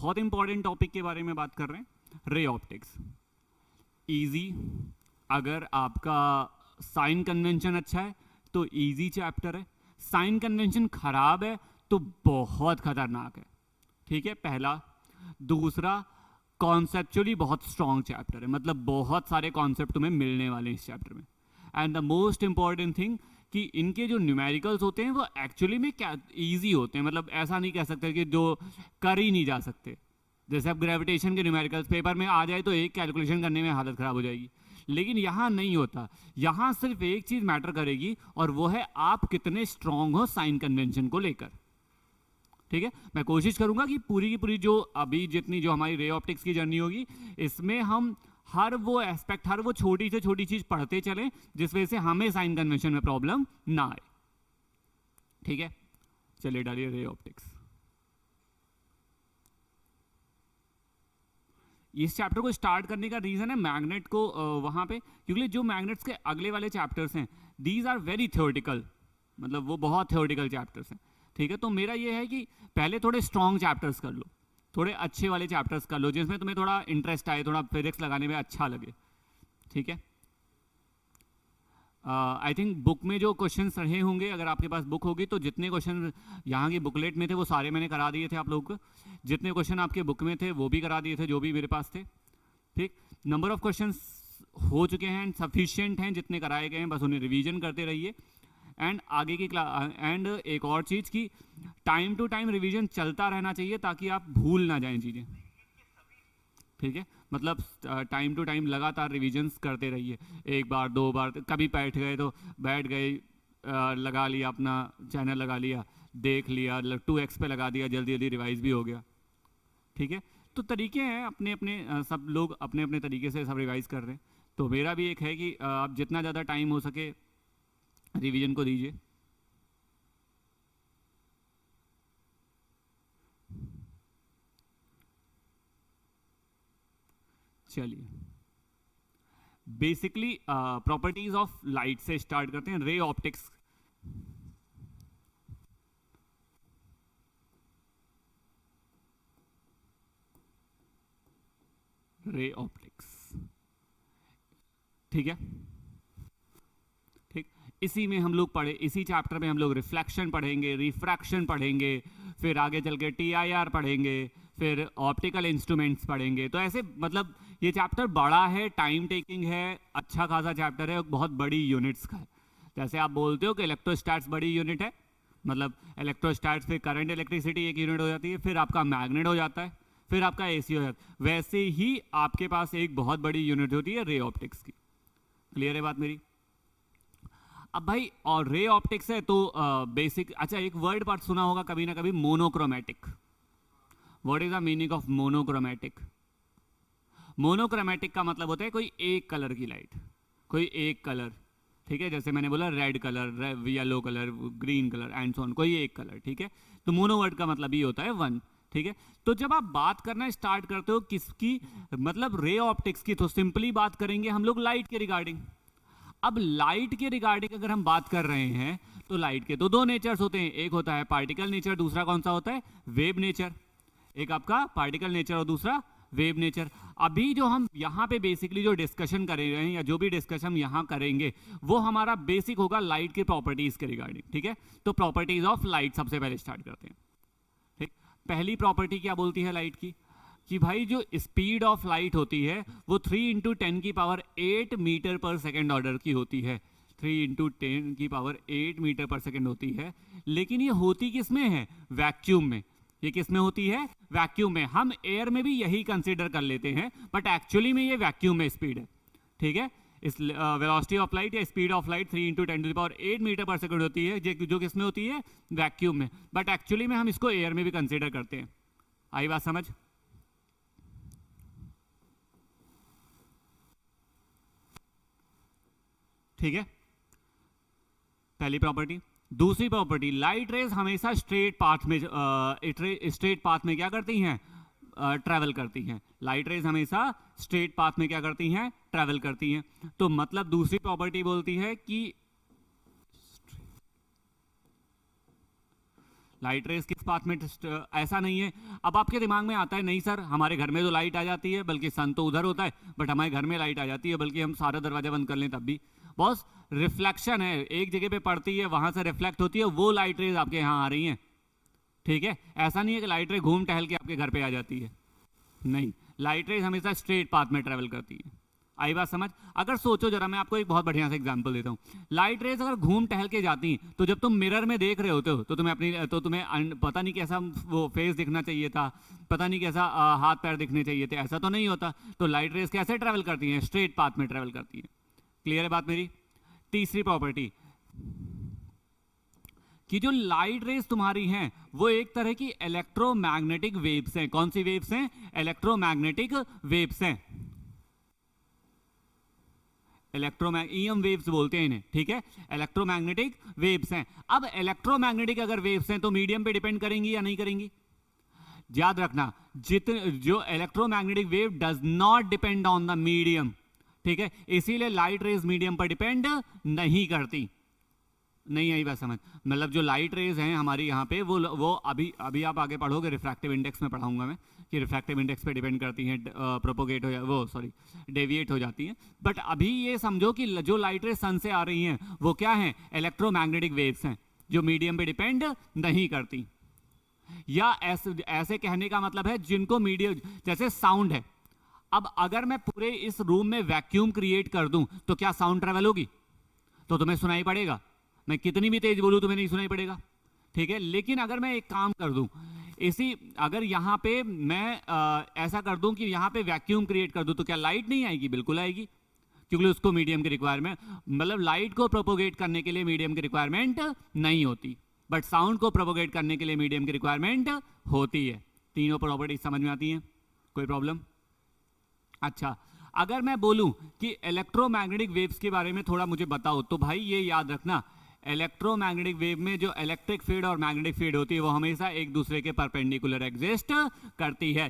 बहुत important topic के बारे में बात कर रहे हैं, रे ऑप्टिक्स। इजी, अगर आपका साइन कन्वेंशन अच्छा है तो इजी चैप्टर है, साइन कन्वेंशन खराब है तो बहुत खतरनाक है। ठीक है, पहला। दूसरा, कॉन्सेप्चुअली बहुत स्ट्रॉन्ग चैप्टर है, मतलब बहुत सारे कॉन्सेप्ट तुम्हें मिलने वाले हैं इस चैप्टर में। And the most important thing कि इनके जो न्यूमेरिकल्स होते हैं वो एक्चुअली में क्या ईजी होते हैं, मतलब ऐसा नहीं कह सकते कि जो कर ही नहीं जा सकते। जैसे अब ग्रेविटेशन के न्यूमेरिकल्स पेपर में आ जाए तो एक कैलकुलेशन करने में हालत ख़राब हो जाएगी, लेकिन यहाँ नहीं होता। यहाँ सिर्फ एक चीज़ मैटर करेगी और वो है आप कितने स्ट्रांग हो साइन कन्वेंशन को लेकर। ठीक है, मैं कोशिश करूंगा कि पूरी की पूरी जो अभी जितनी जो हमारी रे ऑप्टिक्स की जर्नी होगी इसमें हम हर वो एस्पेक्ट, हर वो छोटी से छोटी चीज़ पढ़ते चलें जिस वजह से हमें साइन कन्वेंशन में प्रॉब्लम ना आए। ठीक है, चलिए डालिए रे ऑप्टिक्स। इस चैप्टर को स्टार्ट करने का रीज़न है मैग्नेट को वहाँ पे, क्योंकि जो मैग्नेट्स के अगले वाले चैप्टर्स हैं दीज आर वेरी थ्योरेटिकल, मतलब वो बहुत थ्योरेटिकल चैप्टर्स हैं। ठीक है, तो मेरा ये है कि पहले थोड़े स्ट्रॉन्ग चैप्टर्स कर लो, थोड़े अच्छे वाले चैप्टर्स कर लो जिसमें तुम्हें थोड़ा इंटरेस्ट आए, थोड़ा फिजिक्स लगाने में अच्छा लगे। ठीक है, आई थिंक बुक में जो क्वेश्चंस रहे होंगे, अगर आपके पास बुक होगी तो जितने क्वेश्चन यहाँ की बुकलेट में थे वो सारे मैंने करा दिए थे आप लोगों को। जितने क्वेश्चन आपके बुक में थे वो भी करा दिए थे जो भी मेरे पास थे। ठीक, नंबर ऑफ क्वेश्चंस हो चुके हैं, सफिशिएंट हैं जितने कराए गए हैं, बस उन्हें रिवीजन करते रहिए। एंड आगे की क्लास, एंड एक और चीज़ की टाइम टू टाइम रिवीजन चलता रहना चाहिए ताकि आप भूल ना जाएं चीज़ें। ठीक है, मतलब टाइम टू टाइम लगातार रिवीजन्स करते रहिए, एक बार दो बार, कभी बैठ गए तो बैठ गए, लगा लिया अपना चैनल, लगा लिया, देख लिया, 2x पे लगा दिया, जल्दी जल्दी रिवाइज भी हो गया। ठीक है, तो तरीके हैं अपने अपने, सब लोग अपने अपने तरीके से सब रिवाइज कर रहे हैं। तो मेरा भी एक है कि आप जितना ज़्यादा टाइम हो सके रिवीजन को दीजिए। चलिए, बेसिकली प्रॉपर्टीज ऑफ लाइट से स्टार्ट करते हैं, रे ऑप्टिक्स। रे ऑप्टिक्स, ठीक है, ठीक। इसी में हम लोग पढ़े, इसी चैप्टर में हम लोग रिफ्लेक्शन पढ़ेंगे, रिफ्रैक्शन पढ़ेंगे, फिर आगे चल के TIR पढ़ेंगे, फिर ऑप्टिकल इंस्ट्रूमेंट्स पढ़ेंगे। तो ऐसे मतलब ये चैप्टर बड़ा है, टाइम टेकिंग है, अच्छा खासा चैप्टर है, बहुत बड़ी यूनिट्स का है। जैसे आप बोलते हो कि इलेक्ट्रोस्टैट्स बड़ी यूनिट है, मतलब इलेक्ट्रोस्टैट्स पे करंट इलेक्ट्रिसिटी एक यूनिट हो जाती है, फिर आपका मैग्नेट हो जाता है, फिर आपका AC हो जाता है। वैसे ही आपके पास एक बहुत बड़ी यूनिट होती है रे ऑप्टिक्स की। क्लियर है बात मेरी? अब भाई, और रे ऑप्टिक्स है तो बेसिक, अच्छा एक वर्ड पार्ट सुना होगा कभी ना कभी, monochromatic. What is the meaning of monochromatic? Monochromatic का मतलब होता है कोई एक कलर की लाइट, कोई एक कलर। ठीक है, जैसे मैंने बोला red colour, yellow colour, green colour and so on, कोई एक कलर। ठीक है, तो मोनो वर्ड का मतलब ही होता है वन। ठीक है, तो जब आप बात करना स्टार्ट करते हो किसकी, मतलब रे ऑप्टिक्स की, तो सिंपली बात करेंगे हम लोग लाइट के रिगार्डिंग। अब लाइट के रिगार्डिंग अगर हम बात कर रहे हैं तो लाइट के तो दो नेचर्स होते हैं, एक होता है पार्टिकल नेचर, दूसरा कौन सा होता है, वेव नेचर। एक आपका पार्टिकल नेचर और दूसरा वेव नेचर। अभी जो हम यहाँ पे बेसिकली जो डिस्कशन कर रहे हैं या जो भी डिस्कशन हम यहाँ करेंगे वो हमारा बेसिक होगा लाइट के प्रॉपर्टीज के रिगार्डिंग। ठीक है, तो प्रॉपर्टीज ऑफ लाइट सबसे पहले स्टार्ट करते हैं। ठीक, पहली प्रॉपर्टी क्या बोलती है लाइट की, कि भाई जो स्पीड ऑफ लाइट होती है वो 3 × 10⁸ मीटर पर सेकेंड ऑर्डर की होती है। 3 × 10⁸ मीटर पर सेकेंड होती है, लेकिन ये होती किस में है, वैक्यूम में। ये किस में होती है, वैक्यूम में। हम एयर में भी यही कंसीडर कर लेते हैं, बट एक्चुअली में ये वैक्यूम में स्पीड है। ठीक है, इस वेलोसिटी ऑफ लाइट या स्पीड ऑफ लाइट 3 × 10⁸ मीटर पर सेकेंड होती है, जो किस में होती है, वैक्यूम में। बट एक्चुअली में हम इसको एयर में भी कंसीडर करते हैं। आई बात समझ? ठीक है, पहली प्रॉपर्टी। दूसरी प्रॉपर्टी, लाइट रेज हमेशा स्ट्रेट पाथ में क्या करती हैं, ट्रैवल करती हैं। लाइट रेज हमेशा स्ट्रेट पाथ में क्या करती हैं, ट्रैवल करती हैं। तो मतलब दूसरी प्रॉपर्टी बोलती है कि लाइट रेज किस पाथ में ऐसा नहीं है। अब आपके दिमाग में आता है नहीं सर हमारे घर में तो लाइट आ जाती है, बल्कि सन तो उधर होता है, बट हमारे घर में लाइट आ जाती है, बल्कि हम सारा दरवाजा बंद कर लें तब भी। बॉस रिफ्लेक्शन है, एक जगह पे पड़ती है वहां से रिफ्लेक्ट होती है, वो लाइट रेज आपके यहाँ आ रही हैं। ठीक है, ऐसा नहीं है कि लाइट रेज घूम टहल के आपके घर पे आ जाती है, नहीं, लाइट रेज हमेशा स्ट्रेट पाथ में ट्रेवल करती है। आई बात समझ। अगर सोचो जरा, मैं आपको एक बहुत बढ़िया सा एग्जांपल देता हूँ। लाइट रेज अगर घूम टहल के जाती हैं तो जब तुम मिरर में देख रहे होते हो तो तुम्हें पता नहीं कैसा वो फेस दिखना चाहिए था, पता नहीं कैसा हाथ पैर दिखने चाहिए थे, ऐसा तो नहीं होता। तो लाइट रेज कैसे ट्रेवल करती हैं? स्ट्रेट पाथ में ट्रेवल करती है। क्लियर है बात मेरी। तीसरी प्रॉपर्टी कि जो लाइट रेज तुम्हारी हैं वो एक तरह की इलेक्ट्रोमैग्नेटिक वेव्स हैं। कौन सी वेव्स हैं? इलेक्ट्रोमैग्नेटिक वेव्स हैं। ईएम वेव्स बोलते हैं इन्हें, ठीक है, इलेक्ट्रोमैग्नेटिक वेव्स हैं। अब इलेक्ट्रोमैग्नेटिक अगर वेव्स हैं तो मीडियम पे डिपेंड करेंगी या नहीं करेंगी? याद रखना, जो electromagnetic wave does not depend on the medium, ठीक है, इसीलिए लाइट रेज मीडियम पर डिपेंड नहीं करती। नहीं आई बात समझ। मतलब जो लाइट रेज हैं हमारी यहाँ पे वो अभी आप आगे पढ़ोगे, रिफ्रैक्टिव इंडेक्स में पढ़ाऊंगा मैं कि रिफ्रैक्टिव इंडेक्स पे डिपेंड करती हैं, प्रोपोगेट डेविएट हो जाती हैं। बट अभी ये समझो कि जो लाइट रेज सन से आ रही हैं वो क्या हैं? इलेक्ट्रोमैग्नेटिक वेव्स हैं जो मीडियम पे डिपेंड नहीं करती। या ऐसे कहने का मतलब है जिनको मीडियम, जैसे साउंड है, अब अगर मैं पूरे इस रूम में वैक्यूम क्रिएट कर दूं तो क्या साउंड ट्रेवल होगी? तो तुम्हें सुनाई पड़ेगा, मैं कितनी भी तेज बोलूं तुम्हें नहीं सुनाई पड़ेगा, ठीक है। लेकिन अगर मैं एक काम कर दूं, अगर यहाँ पे मैं ऐसा कर दूं कि यहाँ पे वैक्यूम क्रिएट कर दूं तो क्या लाइट नहीं आएगी? बिल्कुल आएगी, क्योंकि उसको मीडियम की रिक्वायरमेंट, मतलब लाइट को प्रोपोगेट करने के लिए मीडियम की रिक्वायरमेंट नहीं होती, बट साउंड को प्रोपोगेट करने के लिए मीडियम की रिक्वायरमेंट होती है। तीनों प्रॉपर्टीज समझ में आती हैं? कोई प्रॉब्लम? अच्छा, अगर मैं बोलूं कि इलेक्ट्रोमैग्नेटिक वेव्स के बारे में थोड़ा मुझे बताओ, तो भाई ये याद रखना, इलेक्ट्रोमैग्नेटिक वेव में जो इलेक्ट्रिक फील्ड और मैग्नेटिक फील्ड होती है वो हमेशा एक दूसरे के परपेंडिकुलर एग्जिस्ट करती है,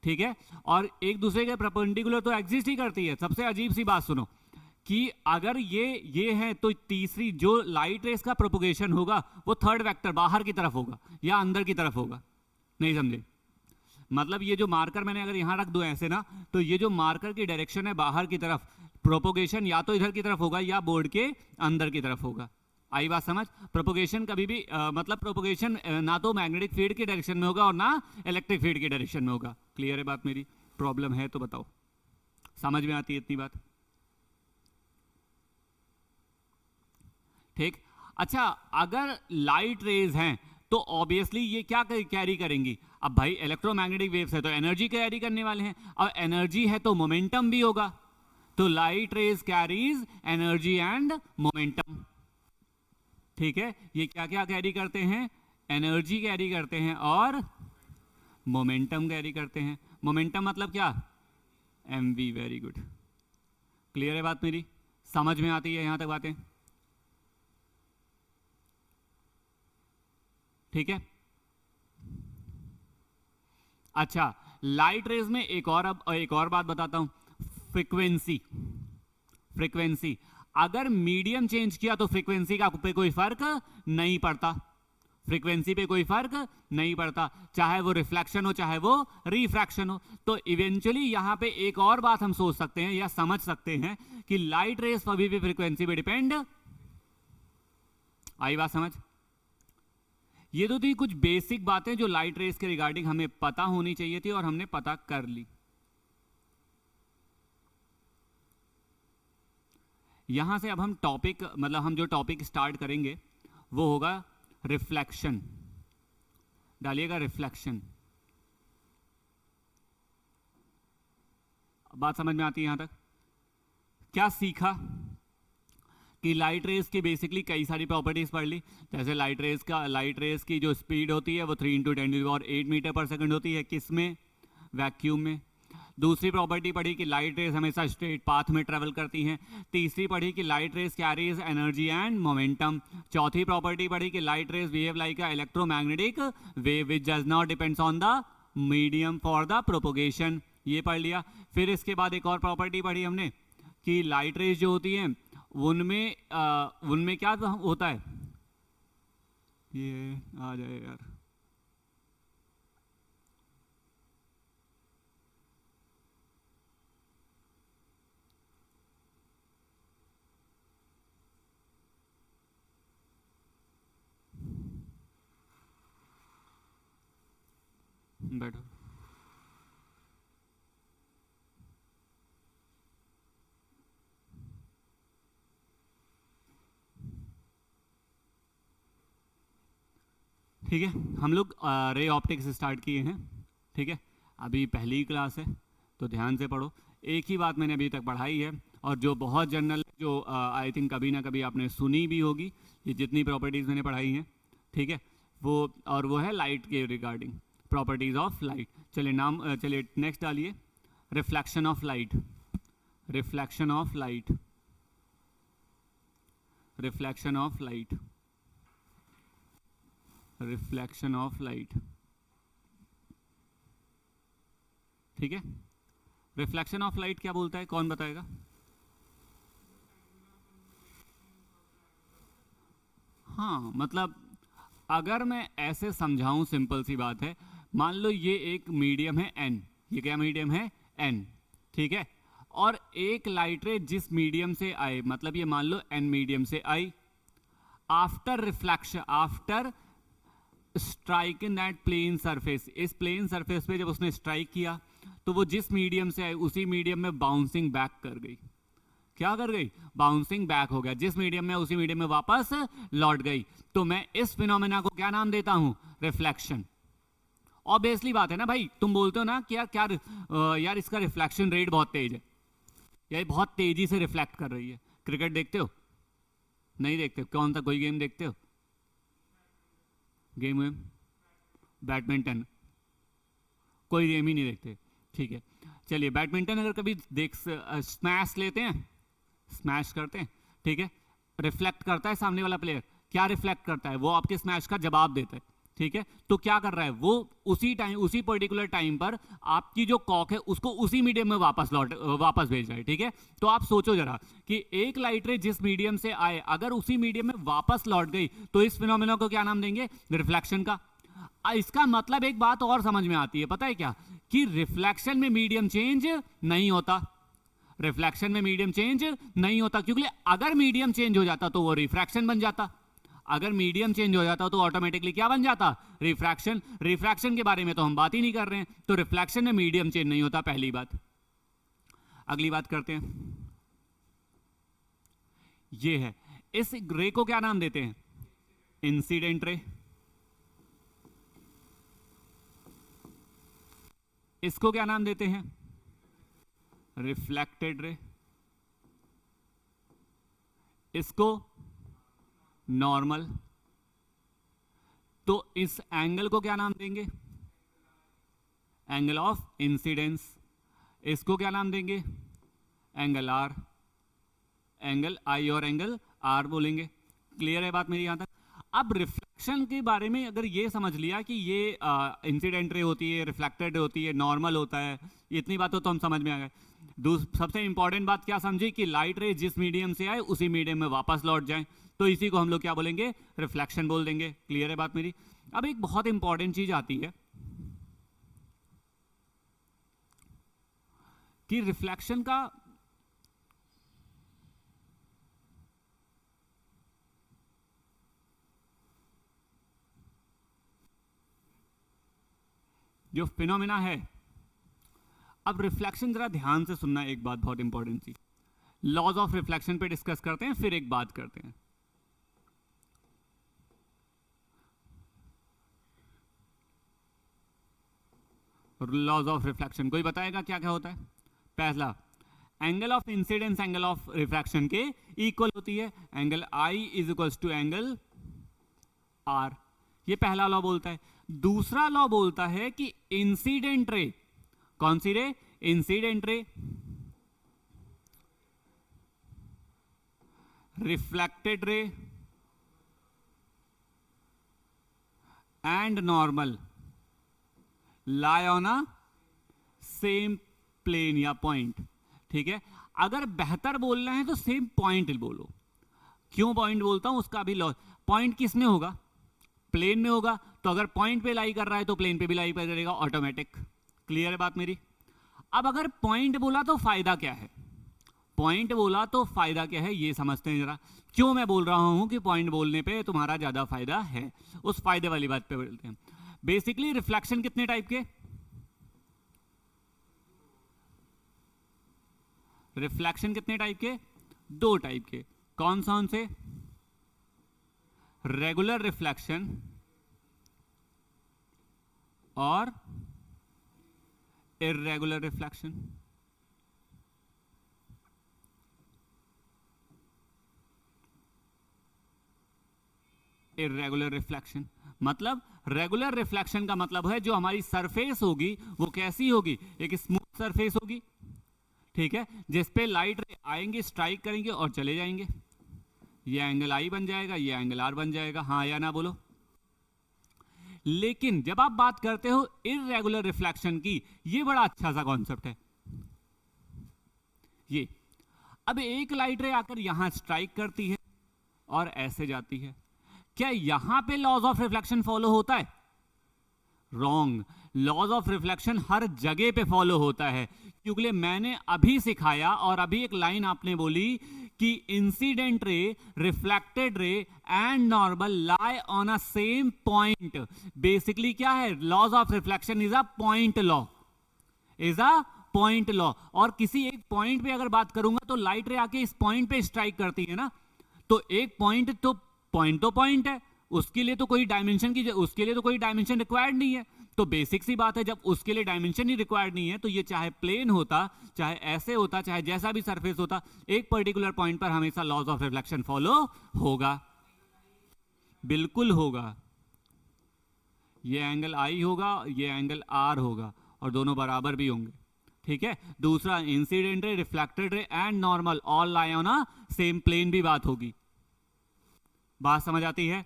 ठीक है। और एक दूसरे के परपेंडिकुलर तो एग्जिस्ट ही करती है। सबसे अजीब सी बात सुनो कि अगर ये है तो तीसरी जो लाइट रेस का प्रोपोगेशन होगा वो थर्ड वेक्टर बाहर की तरफ होगा या अंदर की तरफ होगा। नहीं समझे? मतलब ये जो मार्कर मैंने अगर यहां रख दूं ऐसे ना, तो ये जो मार्कर की डायरेक्शन है बाहर की तरफ, प्रोपोगेशन या तो इधर की तरफ होगा या बोर्ड के अंदर की तरफ होगा। आई बात समझ? प्रोपोगेशन कभी भी मतलब प्रोपोगेशन ना तो मैग्नेटिक फील्ड की डायरेक्शन में होगा और ना इलेक्ट्रिक फील्ड की डायरेक्शन में होगा। क्लियर है बात मेरी? प्रॉब्लम है तो बताओ, समझ में आती है इतनी बात? ठीक। अच्छा, अगर लाइट रेज हैं तो ऑब्वियसली ये क्या कैरी करेंगी? अब भाई इलेक्ट्रोमैग्नेटिक वेव्स है तो एनर्जी कैरी करने वाले हैं, और एनर्जी है तो मोमेंटम भी होगा। तो light rays carries energy and momentum, ठीक है। ये क्या क्या कैरी करते हैं? एनर्जी कैरी करते हैं और मोमेंटम कैरी करते हैं। मोमेंटम मतलब क्या? mv। वेरी गुड, क्लियर है बात मेरी? समझ में आती है यहां तक बातें? ठीक है। अच्छा, लाइट रेज में एक और बात बताता हूं, फ्रीक्वेंसी। अगर मीडियम चेंज किया तो फ्रीक्वेंसी का पे कोई फर्क नहीं पड़ता, फ्रीक्वेंसी पे कोई फर्क नहीं पड़ता, चाहे वो रिफ्लेक्शन हो चाहे वो रिफ्रैक्शन हो। तो इवेंचुअली यहां पे एक और बात हम सोच सकते हैं या समझ सकते हैं कि लाइट रेज कभी भी फ्रीक्वेंसी पे डिपेंड। आई बात समझ? ये तो थी कुछ बेसिक बातें जो लाइट रेज के रिगार्डिंग हमें पता होनी चाहिए थी और हमने पता कर ली। यहां से अब हम हम जो टॉपिक स्टार्ट करेंगे वो होगा रिफ्लेक्शन। डालिएगा रिफ्लेक्शन। बात समझ में आती है यहां तक? क्या सीखा कि लाइट रेज की बेसिकली कई सारी प्रॉपर्टीज पढ़ ली। जैसे लाइट रेज की जो स्पीड होती है वो 3 × 10⁸ मीटर पर सेकंड होती है। किसमें? वैक्यूम में। दूसरी प्रॉपर्टी पढ़ी कि लाइट रेज हमेशा स्ट्रेट पाथ में ट्रेवल करती हैं। तीसरी पढ़ी कि light rays carries energy and momentum. चौथी प्रॉपर्टी पढ़ी कि light rays behave like a electromagnetic wave which does not depends on the medium for the propagation. ये पढ़ लिया। फिर इसके बाद एक और प्रॉपर्टी पढ़ी हमने कि लाइट रेज जो होती हैं उनमें क्या होता है? ये आ जाए यार। बैठो। ठीक है, हम लोग रे ऑप्टिक्स स्टार्ट किए हैं। ठीक है, अभी पहली क्लास है तो ध्यान से पढ़ो। एक ही बात मैंने अभी तक पढ़ाई है और जो बहुत जनरल, जो आई थिंक कभी ना कभी आपने सुनी भी होगी, ये जितनी प्रॉपर्टीज़ मैंने पढ़ाई हैं। ठीक है, वो है लाइट के रिगार्डिंग, प्रॉपर्टीज़ ऑफ लाइट। चलिए नेक्स्ट डालिए, reflection of light. Reflection of light, reflection of light, reflection of light. ठीक है, रिफ्लेक्शन ऑफ लाइट क्या बोलता है, कौन बताएगा? हाँ, मतलब अगर मैं ऐसे समझाऊं, सिंपल सी बात है, मान लो ये एक मीडियम है n, ये क्या मीडियम है n, ठीक है, और एक लाइट रे जिस मीडियम से आए, मतलब ये मान लो n मीडियम से आई, after reflection, after strike in that plane surface, इस प्लेन सरफेस पे जब उसने स्ट्राइक किया तो वो जिस मीडियम से आई उसी मीडियम में बाउंसिंग बैक कर गई। क्या कर गई? बाउंसिंग बैक हो गया, जिस मीडियम में उसी मीडियम में वापस लौट गई। तो मैं इस फिनोमेना को क्या नाम देता हूं? रिफ्लेक्शन। ऑब्वियसली बात है ना भाई, तुम बोलते हो ना कि यार इसका रिफ्लेक्शन रेट बहुत तेज है, यार बहुत तेजी से रिफ्लेक्ट कर रही है। क्रिकेट देखते हो? नहीं देखते? कौन सा कोई गेम देखते हो? गेम वेम, बैडमिंटन, कोई गेम ही नहीं देखते? ठीक है, चलिए बैडमिंटन अगर कभी स्मैश लेते हैं, स्मैश करते हैं, ठीक है, रिफ्लेक्ट करता है सामने वाला प्लेयर। क्या रिफ्लेक्ट करता है? वो आपके स्मैश का जवाब देता है। ठीक है, तो क्या कर रहा है वो? उसी टाइम, उसी पर्टिकुलर टाइम पर आपकी जो कॉक है उसको उसी मीडियम में वापस भेज रहा है। ठीक है, तो आप सोचो जरा कि एक लाइट रे जिस मीडियम से आए अगर उसी मीडियम में वापस लौट गई तो इस फिनोमेना को क्या नाम देंगे? रिफ्लेक्शन का। इसका मतलब एक बात और समझ में आती है, पता है क्या? कि रिफ्लेक्शन में मीडियम चेंज नहीं होता, रिफ्लेक्शन में मीडियम चेंज नहीं होता, क्योंकि अगर मीडियम चेंज हो जाता तो वो रिफ्रैक्शन बन जाता, अगर मीडियम चेंज हो जाता तो ऑटोमेटिकली क्या बन जाता? रिफ्रैक्शन। रिफ्रैक्शन के बारे में तो हम बात ही नहीं कर रहे हैं, तो रिफ्लेक्शन में मीडियम चेंज नहीं होता, पहली बात। अगली बात करते हैं, ये है, इस रे को क्या नाम देते हैं? Incident ray. इसको क्या नाम देते हैं? Reflected ray. इसको नॉर्मल। तो इस एंगल को क्या नाम देंगे? Angle of incidence. इसको क्या नाम देंगे? Angle are. एंगल आई और एंगल आर बोलेंगे। क्लियर है बात मेरी यहां तक? अब रिफ्लेक्शन के बारे में अगर ये समझ लिया कि ये इंसिडेंट रे होती है, रिफ्लेक्टेड होती है, नॉर्मल होता है, इतनी बातों तो हम समझ में आ गए। सबसे इंपॉर्टेंट बात क्या समझी? कि लाइट रे जिस मीडियम से आए उसी मीडियम में वापस लौट जाए, तो इसी को हम लोग क्या बोलेंगे? रिफ्लेक्शन बोल देंगे। क्लियर है बात मेरी? अब एक बहुत इंपॉर्टेंट चीज आती है कि रिफ्लेक्शन का जो फिनोमेना है, अब रिफ्लेक्शन जरा ध्यान से सुनना, एक बात बहुत इंपॉर्टेंट सी, लॉज ऑफ रिफ्लेक्शन पे डिस्कस करते हैं, फिर एक बात करते हैं। लॉज ऑफ रिफ्लेक्शन कोई बताएगा क्या क्या होता है? पहला, angle of incidence angle of refraction के इक्वल होती है, angle I is equal to angle R, ये पहला लॉ बोलता है। दूसरा लॉ बोलता है कि इंसिडेंट रे, कौन सी रे? Incident ray, reflected ray and normal lie on a same plane या पॉइंट। ठीक है, अगर बेहतर बोलना है तो सेम पॉइंट बोलो। क्यों पॉइंट बोलता हूं उसका भी लॉ, पॉइंट किस में होगा? प्लेन में होगा तो अगर पॉइंट पे लाई कर रहा है तो प्लेन पे भी लाई करेगा ऑटोमेटिक। क्लियर है बात मेरी? अब अगर पॉइंट बोला तो फायदा क्या है, पॉइंट बोला तो फायदा क्या है ये समझते हैं जरा। क्यों मैं बोल रहा हूं कि पॉइंट बोलने पे तुम्हारा ज्यादा फायदा है, उस फायदे वाली बात पे बोलते हैं। बेसिकली रिफ्लेक्शन कितने टाइप के, रिफ्लेक्शन कितने टाइप के, दो टाइप के। कौन कौन से? रेगुलर रिफ्लेक्शन और इर्रेगुलर रिफ्लेक्शन। इर्रेगुलर रिफ्लेक्शन मतलब, रेगुलर रिफ्लेक्शन का मतलब है जो हमारी सरफेस होगी वो कैसी होगी, एक स्मूथ सरफेस होगी, ठीक है, जिस पे लाइट रे आएंगे, स्ट्राइक करेंगे और चले जाएंगे। ये एंगल आई बन जाएगा, ये एंगल आर बन जाएगा, हाँ या ना बोलो। लेकिन जब आप बात करते हो इर्रेगुलर रिफ्लेक्शन की, ये बड़ा अच्छा सा कॉन्सेप्ट है। ये अब एक लाइट रे आकर यहां स्ट्राइक करती है और ऐसे जाती है, क्या यहां पे लॉज ऑफ रिफ्लेक्शन फॉलो होता है? रॉन्ग। लॉज ऑफ रिफ्लेक्शन हर जगह पे फॉलो होता है, क्योंकि मैंने अभी सिखाया और अभी एक लाइन आपने बोली कि incident ray, reflected ray and normal lie on a same point. Basically क्या है, laws of reflection is a point law, is a point law. और किसी एक पॉइंट पे अगर बात करूंगा तो लाइट रे आके इस पॉइंट पे स्ट्राइक करती है ना, तो एक पॉइंट तो पॉइंट है, उसके लिए तो कोई डायमेंशन की, उसके लिए तो कोई डायमेंशन रिक्वायर्ड नहीं है। तो बेसिक सी बात है, जब उसके लिए डायमेंशन ही रिक्वायर्ड नहीं है तो ये चाहे प्लेन होता, चाहे ऐसे होता, चाहे जैसा भी सरफेस होता, एक पर्टिकुलर पॉइंट पर हमेशा लॉज ऑफ रिफ्लेक्शन फॉलो होगा। बिल्कुल होगा। ये एंगल आई होगा, ये एंगल आर होगा और दोनों बराबर भी होंगे, ठीक है। दूसरा, incident ray, reflected ray and normal all lie on a same plane भी बात होगी। बात समझ आती है?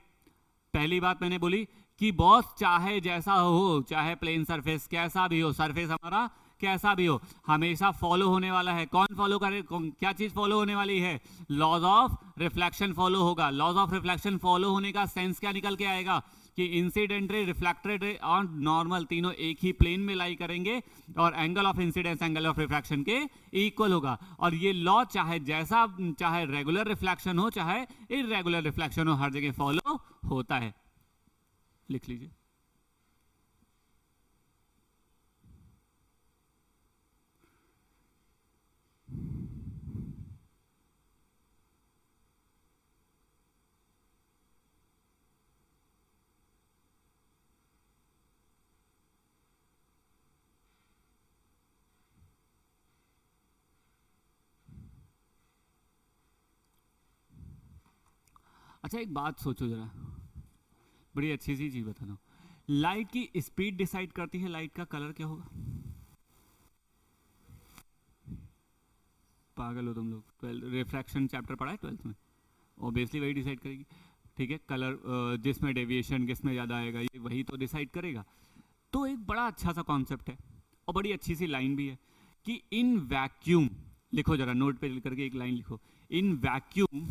पहली बात मैंने बोली कि बॉस चाहे जैसा हो, चाहे प्लेन सरफेस कैसा भी हो, सरफेस हमारा कैसा भी हो, हमेशा फॉलो होने वाला है। कौन फॉलो करे, क्या चीज फॉलो होने वाली है? लॉज ऑफ रिफ्लेक्शन फॉलो होगा। लॉज ऑफ रिफ्लेक्शन फॉलो होने का सेंस क्या निकल के आएगा कि इंसिडेंट रे, रिफ्लेक्टेड रे और नॉर्मल तीनों एक ही प्लेन में लाई करेंगे और angle of incidence angle of refraction के इक्वल होगा। और ये लॉ चाहे जैसा, चाहे रेगुलर रिफ्लेक्शन हो चाहे इर्रेगुलर रिफ्लेक्शन हो, हर जगह फॉलो होता है। लिख लीजिए। अच्छा एक बात सोचो जरा, बड़ी अच्छी सी चीज बता दो। लाइट की स्पीड डिसाइड करती है लाइट का कलर क्या होगा? पागल हो तुम लोग, 12 रिफ्रैक्शन चैप्टर पढ़ा है 12th में, ऑब्वियसली वही डिसाइड करेगी, ठीक है। कलर जिसमें डेविएशन किसमें ज़्यादा आएगा ये वही तो डिसाइड करेगा। तो एक बड़ा अच्छा सा कॉन्सेप्ट है और बड़ी अच्छी सी लाइन भी है कि इन वैक्यूम, लिखो जरा नोट पे लिख करके एक लाइन लिखो, in vacuum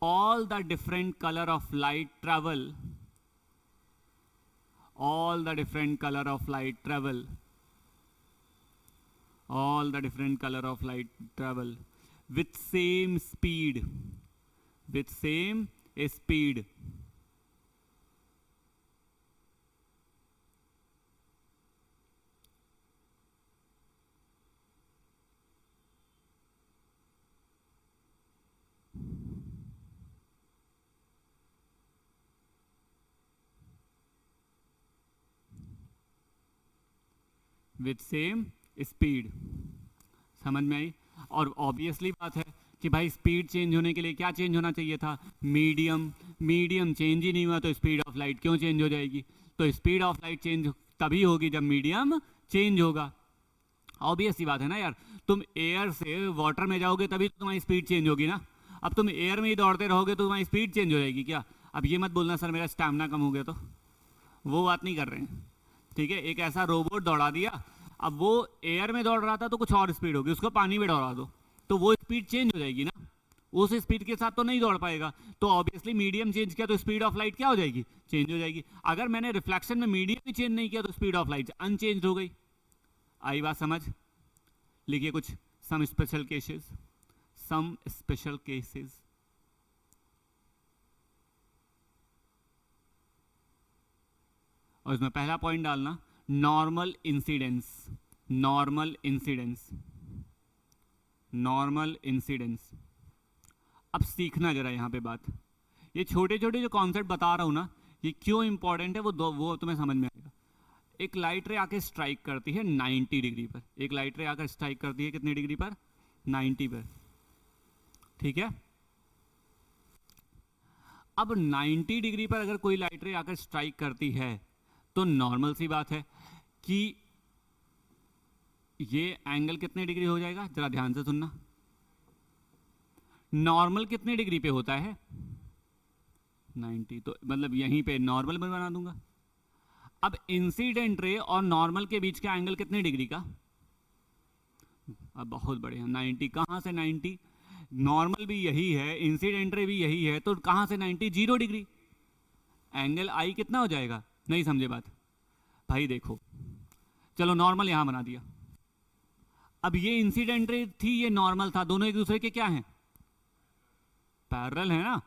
all the different color of light travel, all the different color of light travel, all the different color of light travel with same speed, with same speed. With same speed. समझ में आई? और obviously बात है कि भाई speed change होने के लिए क्या चेंज होना चाहिए था? मीडियम। मीडियम चेंज ही नहीं हुआ तो स्पीड ऑफ लाइट क्यों चेंज हो जाएगी? तो स्पीड ऑफ लाइट चेंज तभी होगी जब मीडियम चेंज होगा। ऑब्वियस सी बात है ना यार, तुम एयर से वाटर में जाओगे तभी तो तुम्हारी स्पीड चेंज होगी ना। अब तुम एयर में ही दौड़ते रहोगे तो तुम्हारी स्पीड चेंज हो जाएगी क्या? अब ये मत बोलना सर मेरा स्टैमिना कम हो गया, तो वो बात नहीं कर रहे हैं, ठीक है। एक ऐसा रोबोट दौड़ा दिया, अब वो एयर में दौड़ रहा था तो कुछ और स्पीड होगी, उसको पानी में दौड़ा दो तो वो स्पीड चेंज हो जाएगी ना, उस स्पीड के साथ तो नहीं दौड़ पाएगा, तो ऑब्वियसली मीडियम चेंज किया तो स्पीड ऑफ लाइट क्या हो जाएगी, चेंज हो जाएगी। अगर मैंने रिफ्लेक्शन में मीडियम भी चेंज नहीं किया तो स्पीड ऑफ लाइट अनचेंज हो गई। आई बात समझ? लिखिए कुछ some special cases, some special cases. और इसमें पहला पॉइंट डालना normal incidence, normal incidence, normal incidence. अब सीखना जरा यहाँ पे बात, ये छोटे छोटे जो कॉन्सेप्ट बता रहा हूँ ना, ये क्यों इंपॉर्टेंट है वो तुम्हें समझ में आएगा। एक लाइट रे आके स्ट्राइक करती है 90 डिग्री पर, एक लाइट रे आकर स्ट्राइक करती है कितने डिग्री पर, 90 पर, ठीक है। अब 90 डिग्री पर अगर कोई लाइट रे आकर स्ट्राइक करती है तो नॉर्मल सी बात है कि ये एंगल कितने डिग्री हो जाएगा, जरा ध्यान से सुनना। नॉर्मल कितने डिग्री पे होता है, 90, तो मतलब यहीं पे नॉर्मल बना दूंगा। अब इंसिडेंट रे और नॉर्मल के बीच का एंगल कितने डिग्री का, अब बहुत बढ़िया 90, कहां से 90, नॉर्मल भी यही है, इंसिडेंट रे भी यही है, तो कहां से 90, 0 डिग्री। एंगल आई कितना हो जाएगा, नहीं समझे बात भाई, देखो चलो नॉर्मल यहां बना दिया। अब ये इंसिडेंट रे थी, ये नॉर्मल था, दोनों एक दूसरे के क्या हैं, पैरेलल है ना,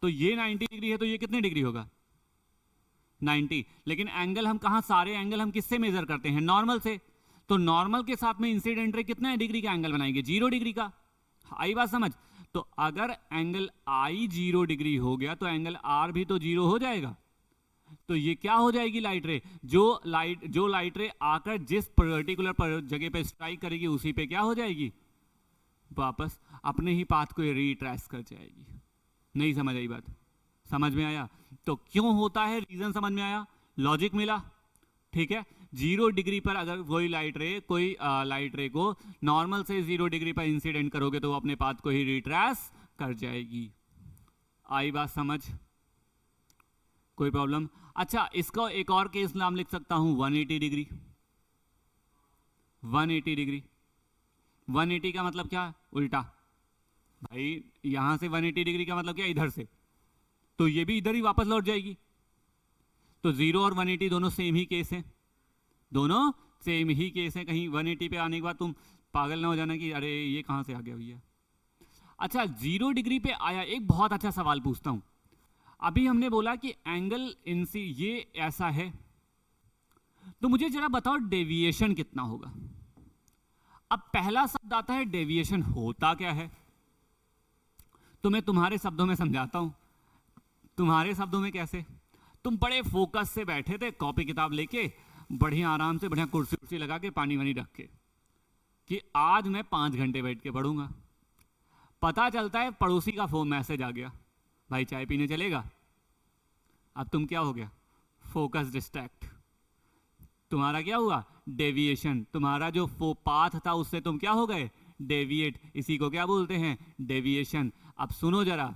तो ये 90 डिग्री है तो ये कितने डिग्री होगा, 90। लेकिन एंगल हम कहां, सारे एंगल हम किससे मेजर करते हैं, नॉर्मल से, तो नॉर्मल के साथ में इंसिडेंट रे कितना डिग्री का एंगल बनाएंगे, 0 डिग्री का। आई बात समझ? तो अगर एंगल आई 0 डिग्री हो गया तो एंगल आर भी तो 0 हो जाएगा। तो ये क्या हो जाएगी लाइट रे, जो लाइट रे आकर जिस पर्टिकुलर जगह पे स्ट्राइक करेगी उसी पे क्या हो जाएगी, वापस अपने ही पाथ को रिट्रेस कर जाएगी। नहीं समझ आई बात, समझ में आया? तो क्यों होता है, रीजन समझ में आया, लॉजिक मिला, ठीक है। 0 डिग्री पर अगर कोई लाइट रे को नॉर्मल से 0 डिग्री पर इंसिडेंट करोगे तो वो अपने पाथ को ही रिट्रेस कर जाएगी। आई बात समझ? कोई प्रॉब्लम? अच्छा, इसका एक और केस नाम लिख सकता हूं, 180 डिग्री। 180 डिग्री, 180 का मतलब क्या, उल्टा भाई, यहां से 180 डिग्री का मतलब क्या, इधर से, तो ये भी इधर ही वापस लौट जाएगी। तो 0 और 180 दोनों सेम ही केस हैं, दोनों सेम ही केस हैं। कहीं 180 पे आने के बाद तुम पागल ना हो जाना कि अरे ये कहां से आ गया भैया। अच्छा, 0 डिग्री पे आया, एक बहुत अच्छा सवाल पूछता हूं। अभी हमने बोला कि एंगल इनसी ये ऐसा है, तो मुझे जरा बताओ डेविएशन कितना होगा। अब पहला शब्द आता है डेविएशन, होता क्या है, तो मैं तुम्हारे शब्दों में समझाता हूं। तुम्हारे शब्दों में कैसे, तुम बड़े फोकस से बैठे थे, कॉपी किताब लेके, बढ़िया आराम से, बढ़िया कुर्सी उर्सी लगा के, पानी वानी रख के, कि आज मैं 5 घंटे बैठ के पढ़ूंगा। पता चलता है पड़ोसी का फोन मैसेज आ गया, भाई चाय पीने चलेगा। अब तुम क्या हो गया, फोकस डिस्ट्रैक्ट। तुम्हारा क्या हुआ, डेविएशन। तुम्हारा जो पाथ था उससे तुम क्या हो गए, डेविएट। इसी को क्या बोलते हैं, डेविएशन। अब सुनो जरा,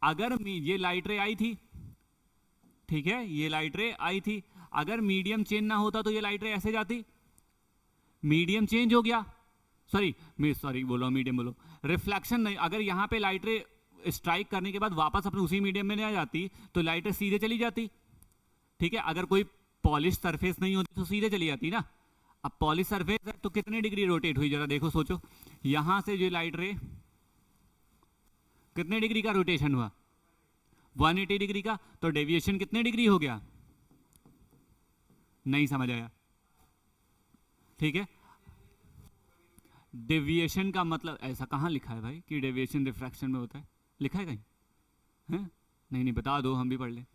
अगर ये लाइट रे आई थी, ठीक है, ये लाइट रे आई थी, अगर मीडियम चेंज ना होता तो ये लाइट रे ऐसे जाती, मीडियम चेंज हो गया, सॉरी बोलो, मीडियम बोलो, रिफ्लेक्शन नहीं, अगर यहां पे लाइट रे स्ट्राइक करने के बाद वापस अपने उसी मीडियम में नहीं आ जाती तो लाइट रे सीधे चली जाती, ठीक है। अगर कोई पॉलिश सरफेस नहीं होती तो सीधे चली जाती ना। अब पॉलिश सरफेस है तो कितने डिग्री रोटेट हुई, जरा देखो, सोचो, यहां से जो लाइट रे कितने डिग्री का रोटेशन हुआ, 180 डिग्री का, तो डेविएशन कितने डिग्री हो गया, नहीं समझ आया, ठीक है। डेविएशन का मतलब, ऐसा कहां लिखा है भाई कि डेविएशन रिफ्रैक्शन में होता है, लिखा है कहीं, है? नहीं, बता दो, हम भी पढ़ लें।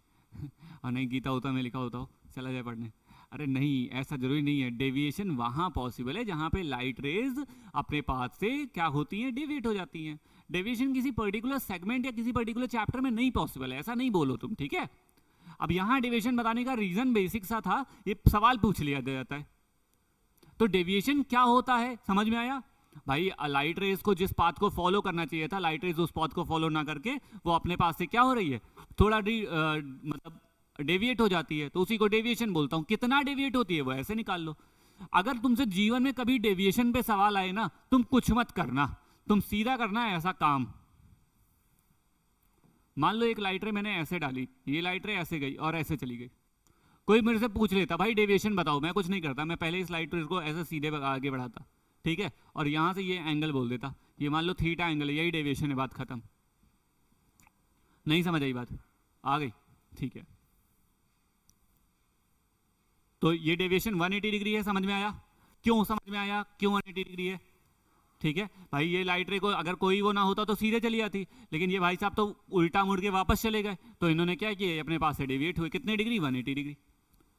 और नहीं गीता होता में लिखा होता हो, चला जाए पढ़ने। अरे नहीं, ऐसा जरूरी नहीं है। डेविएशन वहां पॉसिबल है जहां पे लाइट रेज अपने पाथ से क्या होती हैं, डेविएट हो जाती हैं। डेविएशन किसी पर्टिकुलर सेगमेंट या किसी पर्टिकुलर चैप्टर में नहीं पॉसिबल है, ऐसा नहीं बोलो तुम, ठीक है। अब यहां डेविएशन बताने का रीजन बेसिक सा था, ये सवाल पूछ लिया जाता है। तो डेविएशन क्या होता है, समझ में आया भाई? लाइट रेज को जिस पाथ को फॉलो करना चाहिए था, लाइट रेज उस पाथ को फॉलो ना करके वो अपने पास से क्या हो रही है, थोड़ा मतलब डेविएट हो जाती है, तो उसी को डेविएशन बोलता हूं। कितना डेविएट होती है वो ऐसे निकाल लो। अगर तुमसे जीवन में कभी डेविएशन पे सवाल आए ना, तुम कुछ मत करना, तुम सीधा करना है ऐसा काम। मान लो एक लाइट रे मैंने ऐसे डाली, ये लाइट रे ऐसे गई और ऐसे चली गई। कोई मेरे से पूछ लेता भाई डेविएशन बताओ, मैं कुछ नहीं करता, मैं पहले इस लाइट रे को ऐसे सीधे आगे बढ़ाता, ठीक है, और यहां से ये एंगल बोल देता, ये मान लो थीटा एंगल है, यही डेविएशन है, बात खत्म। नहीं समझ आई बात? आ गई? ठीक है। तो ये डेविएशन 180 डिग्री है, समझ में आया? क्यों समझ में आया क्यों 180 डिग्री है? ठीक है भाई, ये लाइट रे को अगर कोई वो ना होता तो सीधे चली जाती, लेकिन ये भाई साहब तो उल्टा मुड़ के वापस चले गए, तो इन्होंने क्या किया, अपने पास से डेविएट हुए, कितने डिग्री? 180 डिग्री।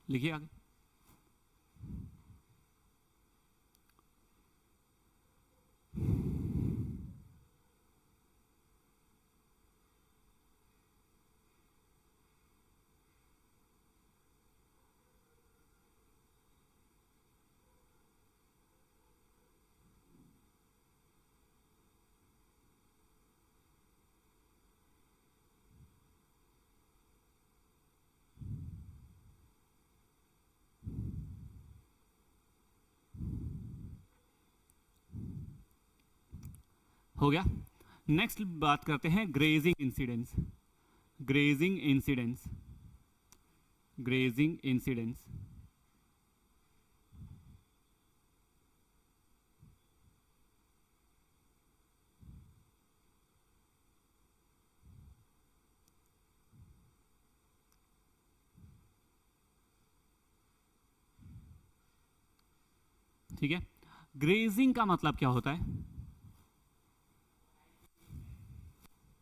लिखिए आगे। हो गया। नेक्स्ट बात करते हैं grazing incidence. Grazing incidence, grazing incidence. ठीक है, ग्रेजिंग का मतलब क्या होता है?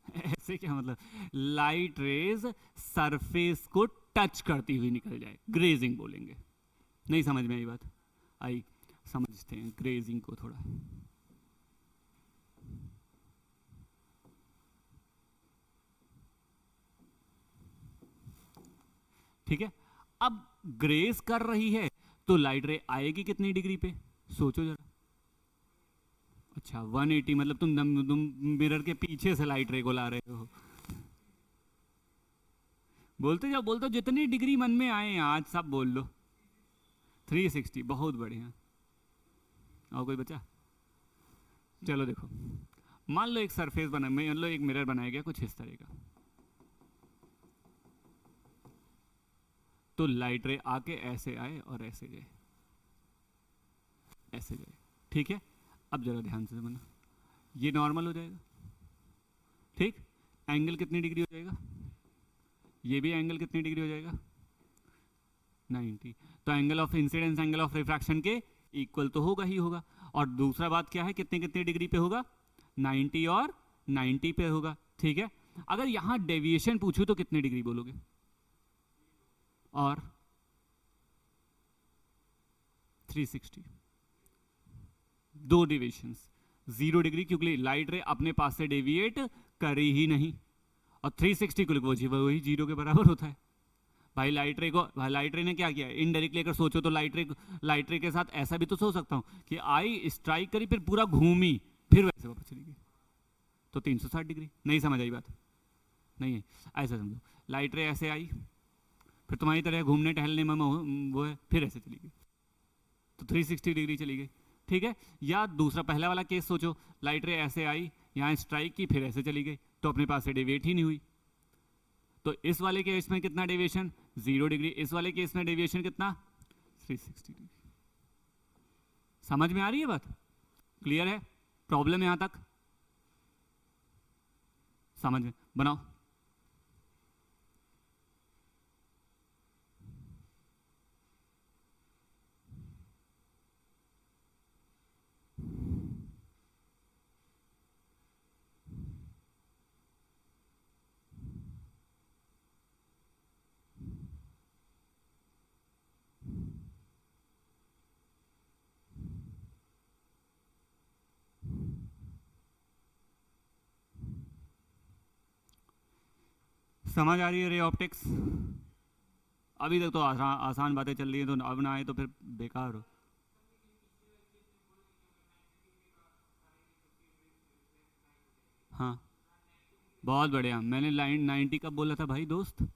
ऐसे क्या मतलब? लाइट रेज सरफेस को टच करती हुई निकल जाए, ग्रेजिंग बोलेंगे। नहीं समझ में आई बात? आई, समझते हैं ग्रेजिंग को थोड़ा। ठीक है, अब ग्रेज कर रही है तो लाइट रे आएगी कितनी डिग्री पे? सोचो जरा। अच्छा 180, मतलब तुम मिरर के पीछे से लाइट रे को ला रहे हो। बोलते जाओ बोलते, जितनी डिग्री मन में आए आज सब बोल लो। 360, बहुत बढ़िया। और कोई बचा? चलो देखो, मान लो एक सरफेस बना, मान लो एक मिरर बनाया गया कुछ इस तरह का, तो लाइट रे आके ऐसे आए और ऐसे गए, ऐसे गए। ठीक है, अब जरा ध्यान से समझना, ये नॉर्मल हो जाएगा, ठीक, एंगल कितनी डिग्री हो जाएगा? ये भी एंगल कितनी डिग्री हो जाएगा? 90। तो angle of incidence angle of refraction के इक्वल तो होगा ही होगा। और दूसरा बात क्या है, कितने कितने डिग्री पे होगा? 90 और 90 पे होगा। ठीक है, अगर यहां डेविएशन पूछूं तो कितने डिग्री बोलोगे? और 360, दो डेविएशंस, 0 डिग्री, क्योंकि लाइट रे अपने पास से डेविएट करी ही नहीं, और 360 को वही 0 के बराबर होता है। भाई लाइट रे को, लाइट रे ने क्या किया, इनडायरेक्टली अगर सोचो तो लाइट रे के साथ ऐसा भी तो सोच सकता हूं कि आई स्ट्राइक करी फिर पूरा घूमी फिर वैसे वापस चली गई, तो 360 डिग्री। नहीं समझ आई बात? नहीं है? ऐसा समझो, लाइट रे ऐसे आई, फिर तुम्हारी तरह घूमने टहलने में वो है, फिर ऐसे चली गई, तो 360 डिग्री चली गई। ठीक है, या दूसरा पहला वाला केस सोचो, लाइट रे ऐसे आई, यहाँ स्ट्राइक की, फिर ऐसे चली गई, तो अपने पास से डेविएट ही नहीं हुई। तो इस वाले केस में कितना डेविएशन? 0 डिग्री। इस वाले केस में डेविएशन कितना? 360 डिग्री। समझ में आ रही है बात? क्लियर है? प्रॉब्लम यहां तक समझ में? बनाओ। समझ आ रही है रे ऑप्टिक्स? अभी तक तो आसान बातें चल रही है, तो अब ना आए तो फिर बेकार हो। हाँ, बहुत बढ़िया। मैंने लाइन 90 कब बोला था भाई दोस्त?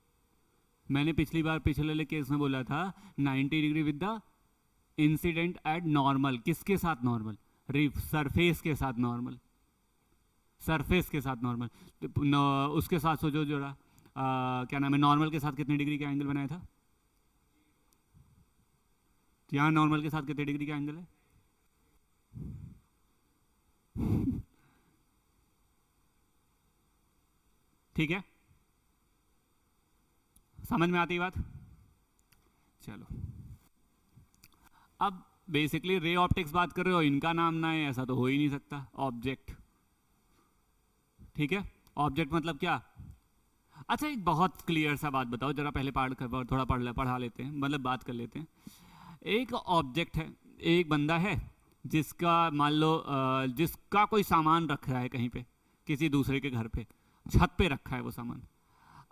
मैंने पिछली बार पिछले वाले केस में बोला था 90 degree with the incident at normal. किसके साथ नॉर्मल? रिफ सरफेस के साथ नॉर्मल। सरफेस के साथ नॉर्मल, उसके साथ सोचो जोड़ा क्या नाम है, नॉर्मल के साथ कितने डिग्री का एंगल बनाया था? यहाँ नॉर्मल के साथ कितने डिग्री का एंगल है? ठीक है, समझ में आती है बात? चलो, अब बेसिकली रे ऑप्टिक्स बात कर रहे हो, इनका नाम ना है ऐसा तो हो ही नहीं सकता, ऑब्जेक्ट। ठीक है, ऑब्जेक्ट मतलब क्या? अच्छा, एक बहुत क्लियर सा बात बताओ जरा, पहले थोड़ा पढ़ा लेते हैं, मतलब बात कर लेते हैं। एक ऑब्जेक्ट है, एक बंदा है जिसका मान लो जिसका कोई सामान रख रहा है कहीं पे, किसी दूसरे के घर पे, छत पे रखा है वो सामान।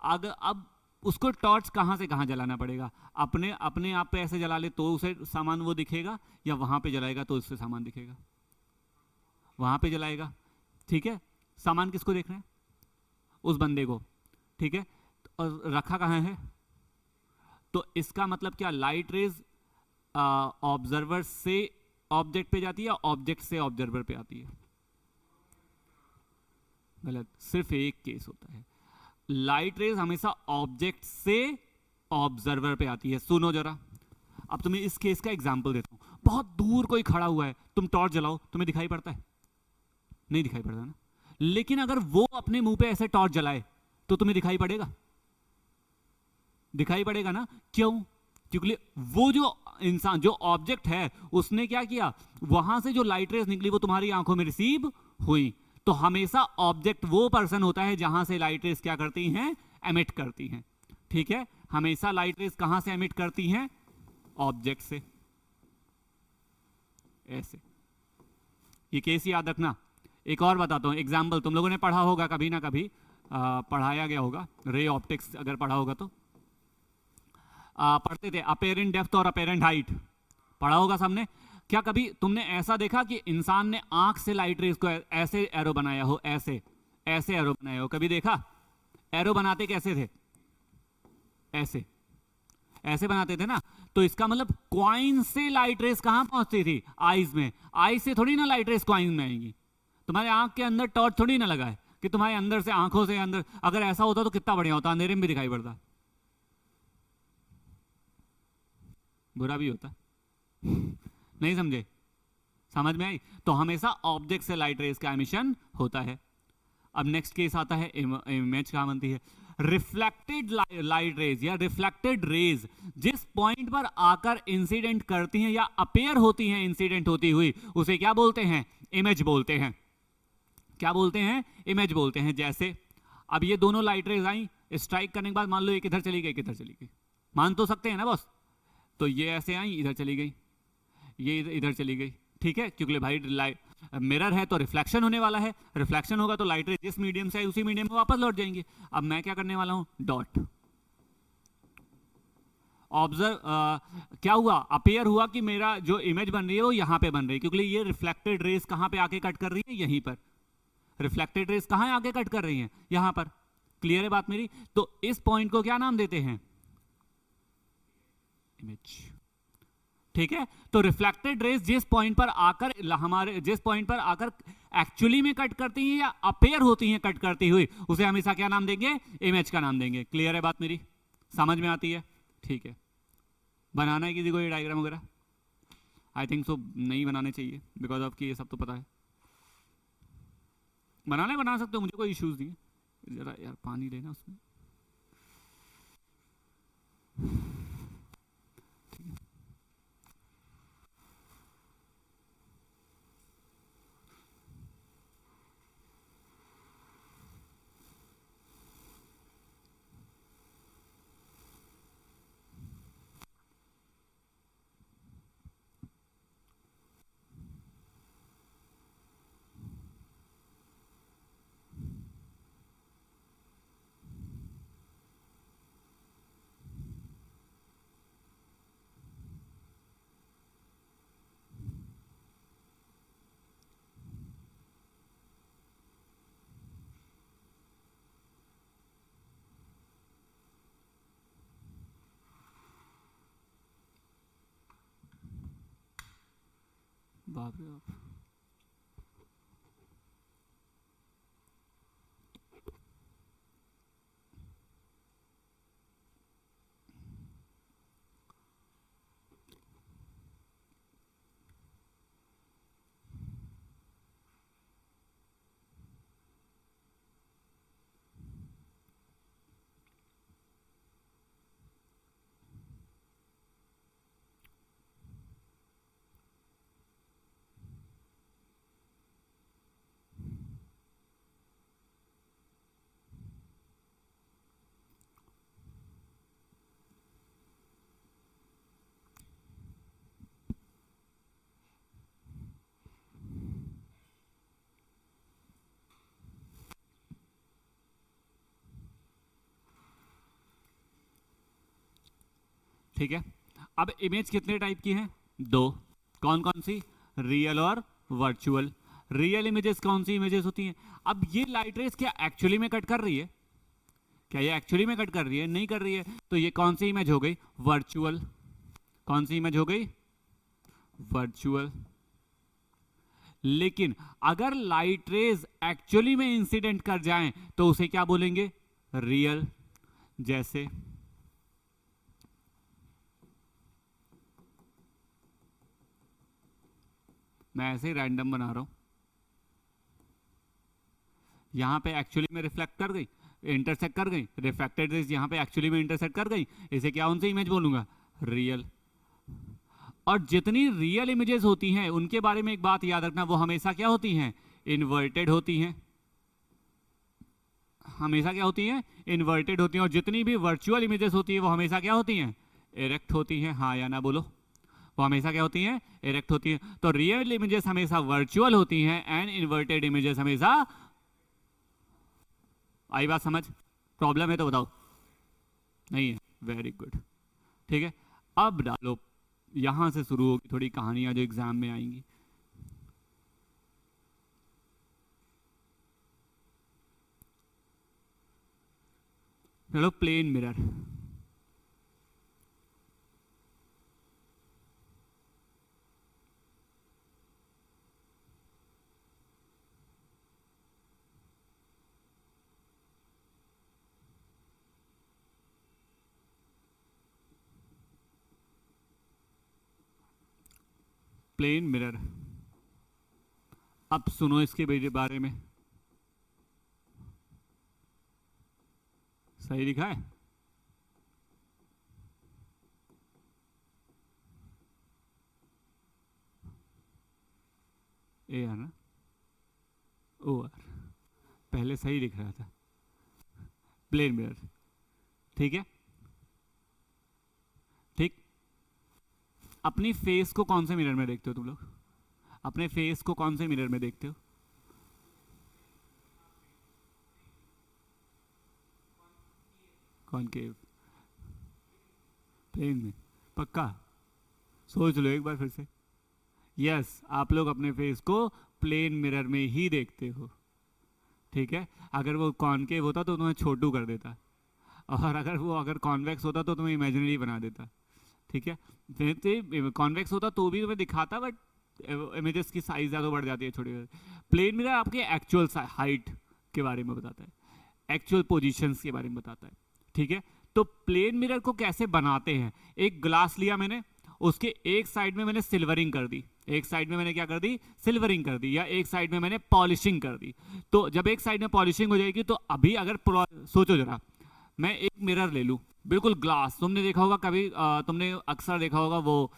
अगर अब उसको टॉर्च कहाँ से कहाँ जलाना पड़ेगा? अपने अपने आप पे ऐसे जला ले तो उसे सामान वो दिखेगा, या वहाँ पे जलाएगा तो उससे सामान दिखेगा? वहाँ पे जलाएगा। ठीक है, सामान किसको देखना है? उस बंदे को। ठीक है, और रखा कहाँ है? तो इसका मतलब क्या, लाइट रेज ऑब्जर्वर से ऑब्जेक्ट पे जाती है या ऑब्जेक्ट से ऑब्जर्वर पे आती है? गलत, सिर्फ एक केस होता है, लाइट रेज हमेशा ऑब्जेक्ट से ऑब्जर्वर पे आती है। सुनो जरा, अब तुम्हें इस केस का एग्जांपल देता हूं। बहुत दूर कोई खड़ा हुआ है, तुम टॉर्च जलाओ, तुम्हें दिखाई पड़ता है? नहीं दिखाई पड़ता ना। लेकिन अगर वो अपने मुंह पे ऐसे टॉर्च जलाए तो तुम्हें दिखाई पड़ेगा? दिखाई पड़ेगा ना। क्यों? क्योंकि वो जो इंसान, जो ऑब्जेक्ट है, उसने क्या किया, वहां से जो लाइट रेज निकली वो तुम्हारी आंखों में रिसीव हुई। तो हमेशा ऑब्जेक्ट वो पर्सन होता है जहां से लाइट रेज क्या करती हैं, एमिट करती हैं। ठीक है, हमेशा लाइट रेज कहां से एमिट करती हैं? ऑब्जेक्ट से। ऐसे, ये केस याद रखना। एक और बताता हूं एग्जाम्पल, तुम लोगों ने पढ़ा होगा कभी ना कभी, पढ़ाया गया होगा, रे ऑप्टिक्स अगर पढ़ा होगा तो पढ़ते थे अपेरेंट डेप्थ और अपेरेंट हाइट, पढ़ा होगा सबने। क्या कभी तुमने ऐसा देखा कि इंसान ने आंख से लाइट रेज को ऐसे एरो बनाया हो, ऐसे ऐसे एरो बनाया हो? कभी देखा? एरो बनाते कैसे थे? ऐसे ऐसे बनाते थे ना। तो इसका मतलब क्वाइन से लाइट रेज कहां पहुंचती थी? आईज में। आईज से थोड़ी ना लाइट रेज क्वाइन में आएगी। तुम्हारे आंख के अंदर टॉर्च थोड़ी ना लगा है कि तुम्हारे अंदर से, आंखों से अंदर। अगर ऐसा होता तो कितना बढ़िया होता, अंधेरे में भी दिखाई पड़ता। बुरा भी होता। नहीं समझे? समझ में आई? तो हमेशा ऑब्जेक्ट से लाइट रेज का एमिशन होता है। अब नेक्स्ट केस आता है, इमेज कहां बनती है? रिफ्लेक्टेड लाइट रेज या रिफ्लेक्टेड रेज जिस पॉइंट पर आकर इंसिडेंट करती हैं या अपेयर होती हैं इंसिडेंट होती हुई, उसे क्या बोलते हैं? इमेज बोलते हैं। क्या बोलते हैं? इमेज बोलते हैं। जैसे अब ये दोनों लाइट रेज आई, स्ट्राइक करने के बाद मान लो एक इधर चली गई, किधर चली गई, मान तो सकते हैं ना बॉस? तो ये ऐसे आई, इधर चली गई, ये इधर चली गई। ठीक है, क्योंकि भाई मिरर है तो रिफ्लेक्शन होने वाला है, रिफ्लेक्शन होगा तो लाइट रेज जिस मीडियम से आई उसी मीडियम में वापस लौट जाएंगे। अब मैं क्या करने वाला हूं? डॉट। ऑब्जर्व, क्या हुआ? अपेयर हुआ कि मेरा जो इमेज बन रही है वो यहां पे बन रही है, क्योंकि ये रिफ्लेक्टेड रेज कहां पे आके कट कर रही है? यहीं पर। रिफ्लेक्टेड रेज कहां आके कट कर रही हैं? यहां पर। क्लियर है बात मेरी? तो इस पॉइंट को क्या नाम देते हैं? इमेज। ठीक है, तो रिफ्लेक्टेड रेज जिस पॉइंट पर आकर हमारे, जिस पॉइंट पर आकर एक्चुअली में कट करती हैं या अपेयर होती हैं कट करती हुई, उसे हमेशा क्या नाम देंगे? इमेज का नाम देंगे। क्लियर है बात मेरी? समझ में आती है? ठीक है, बनाना है किसी को ये डायग्राम वगैरह? आई थिंक सो नहीं बनाने चाहिए, बिकॉज ऑफ कि ये सब तो पता है। बनाना है बना सकते हो, मुझे कोई इश्यूज नहीं है। जरा यार पानी लेना उसमें। बाप रे बाप। ठीक है। अब इमेज कितने टाइप की हैं? दो। कौन कौन सी? रियल और वर्चुअल। रियल इमेजेस कौन सी इमेजेस होती हैं? अब ये लाइट रेस क्या एक्चुअली में कट कर रही है? क्या ये एक्चुअली में कट कर रही है? नहीं कर रही है। तो ये कौन सी इमेज हो गई? वर्चुअल। कौन सी इमेज हो गई? वर्चुअल। लेकिन अगर लाइट रेज एक्चुअली में इंसिडेंट कर जाएं तो उसे क्या बोलेंगे? रियल। जैसे मैं ऐसे ही रैंडम बना रहा हूं, यहां पे एक्चुअली में रिफ्लेक्ट कर गई, इंटरसेक्ट कर गई, रिफ्लेक्टेड रेज यहां पे एक्चुअली में इंटरसेक्ट कर गई, इसे क्या उनसे इमेज बोलूंगा? रियल। और जितनी रियल इमेजेस होती हैं उनके बारे में एक बात याद रखना, वो हमेशा क्या होती हैं? इन्वर्टेड होती हैं। हमेशा क्या होती हैं? इन्वर्टेड होती हैं। और जितनी भी वर्चुअल इमेजेस होती हैं वो हमेशा क्या होती हैं? इरेक्ट होती हैं। हाँ या ना बोलो। वो हमेशा क्या होती हैं? इरेक्ट होती हैं। तो रियल इमेजेस हमेशा वर्चुअल होती हैं एंड इन्वर्टेड इमेजेस हमेशा। आई बात समझ? प्रॉब्लम है तो बताओ। नहीं है? Very good. ठीक है, अब डालो, यहां से शुरू होगी थोड़ी कहानियां जो एग्जाम में आएंगी। चलो, प्लेन मिरर। प्लेन मिरर, अब सुनो इसके बारे में। सही लिखा है? ए आर ना, ओ आर, पहले सही लिख रहा था। प्लेन मिरर, ठीक है। ठीक। अपनी फेस को कौन से मिरर में देखते हो तुम लोग? अपने फेस को कौन से मिरर में देखते हो? कॉनकेव। प्लेन में? पक्का? सोच लो एक बार फिर से। यस, आप लोग अपने फेस को प्लेन मिरर में ही देखते हो। ठीक है, अगर वो कॉनकेव होता तो तुम्हें छोटू कर देता, और अगर कॉन्वेक्स होता तो तुम्हें इमेजिनरी बना देता। ठीक है, कॉन्वेक्स होता तो भी तुम्हें दिखाता, बट इमेजेस की साइज ज़्यादा बढ़ जाती है छोटी। प्लेन मिरर आपके एक्चुअल हाइट के बारे में बताता है, एक्चुअल पोजीशंस के बारे में बताता है। ठीक है, तो प्लेन मिरर को कैसे बनाते हैं? एक ग्लास लिया मैंने, उसके एक साइड में मैंने सिल्वरिंग कर दी, एक साइड में मैंने क्या कर दी? सिल्वरिंग कर दी, या एक साइड में मैंने पॉलिशिंग कर दी। तो जब एक साइड में पॉलिशिंग हो जाएगी तो अभी अगर सोचो जरा, मैं एक मिरर ले लूं, बिल्कुल ग्लास, तुमने देखा होगा कभी, तुमने अक्सर देखा होगा वो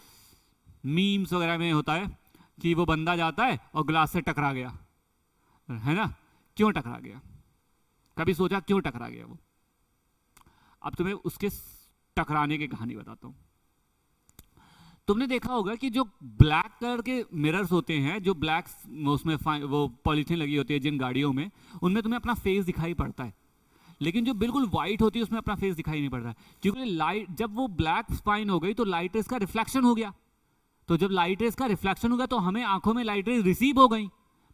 मीम्स वगैरह में होता है कि वो बंदा जाता है और ग्लास से टकरा गया, है ना? क्यों टकरा गया? कभी सोचा क्यों टकरा गया वो? अब तुम्हें उसके टकराने की कहानी बताता हूं। तुमने देखा होगा कि जो ब्लैक कलर के मिरर्स होते हैं, जो ब्लैक उसमें वो पॉलिथीन लगी होती है जिन गाड़ियों में, उनमें तुम्हें अपना फेस दिखाई पड़ता है। लेकिन जो बिल्कुल व्हाइट होती है उसमें अपना फेस दिखाई नहीं पड़ता, क्योंकि लाइट, जब वो ब्लैक स्पाइन हो गई तो लाइट रेस का रिफ्लेक्शन हो गया। तो जब लाइट रेस का रिफ्लेक्शन हो गया तो हमें आंखों में लाइट रेस रिसीव हो गई,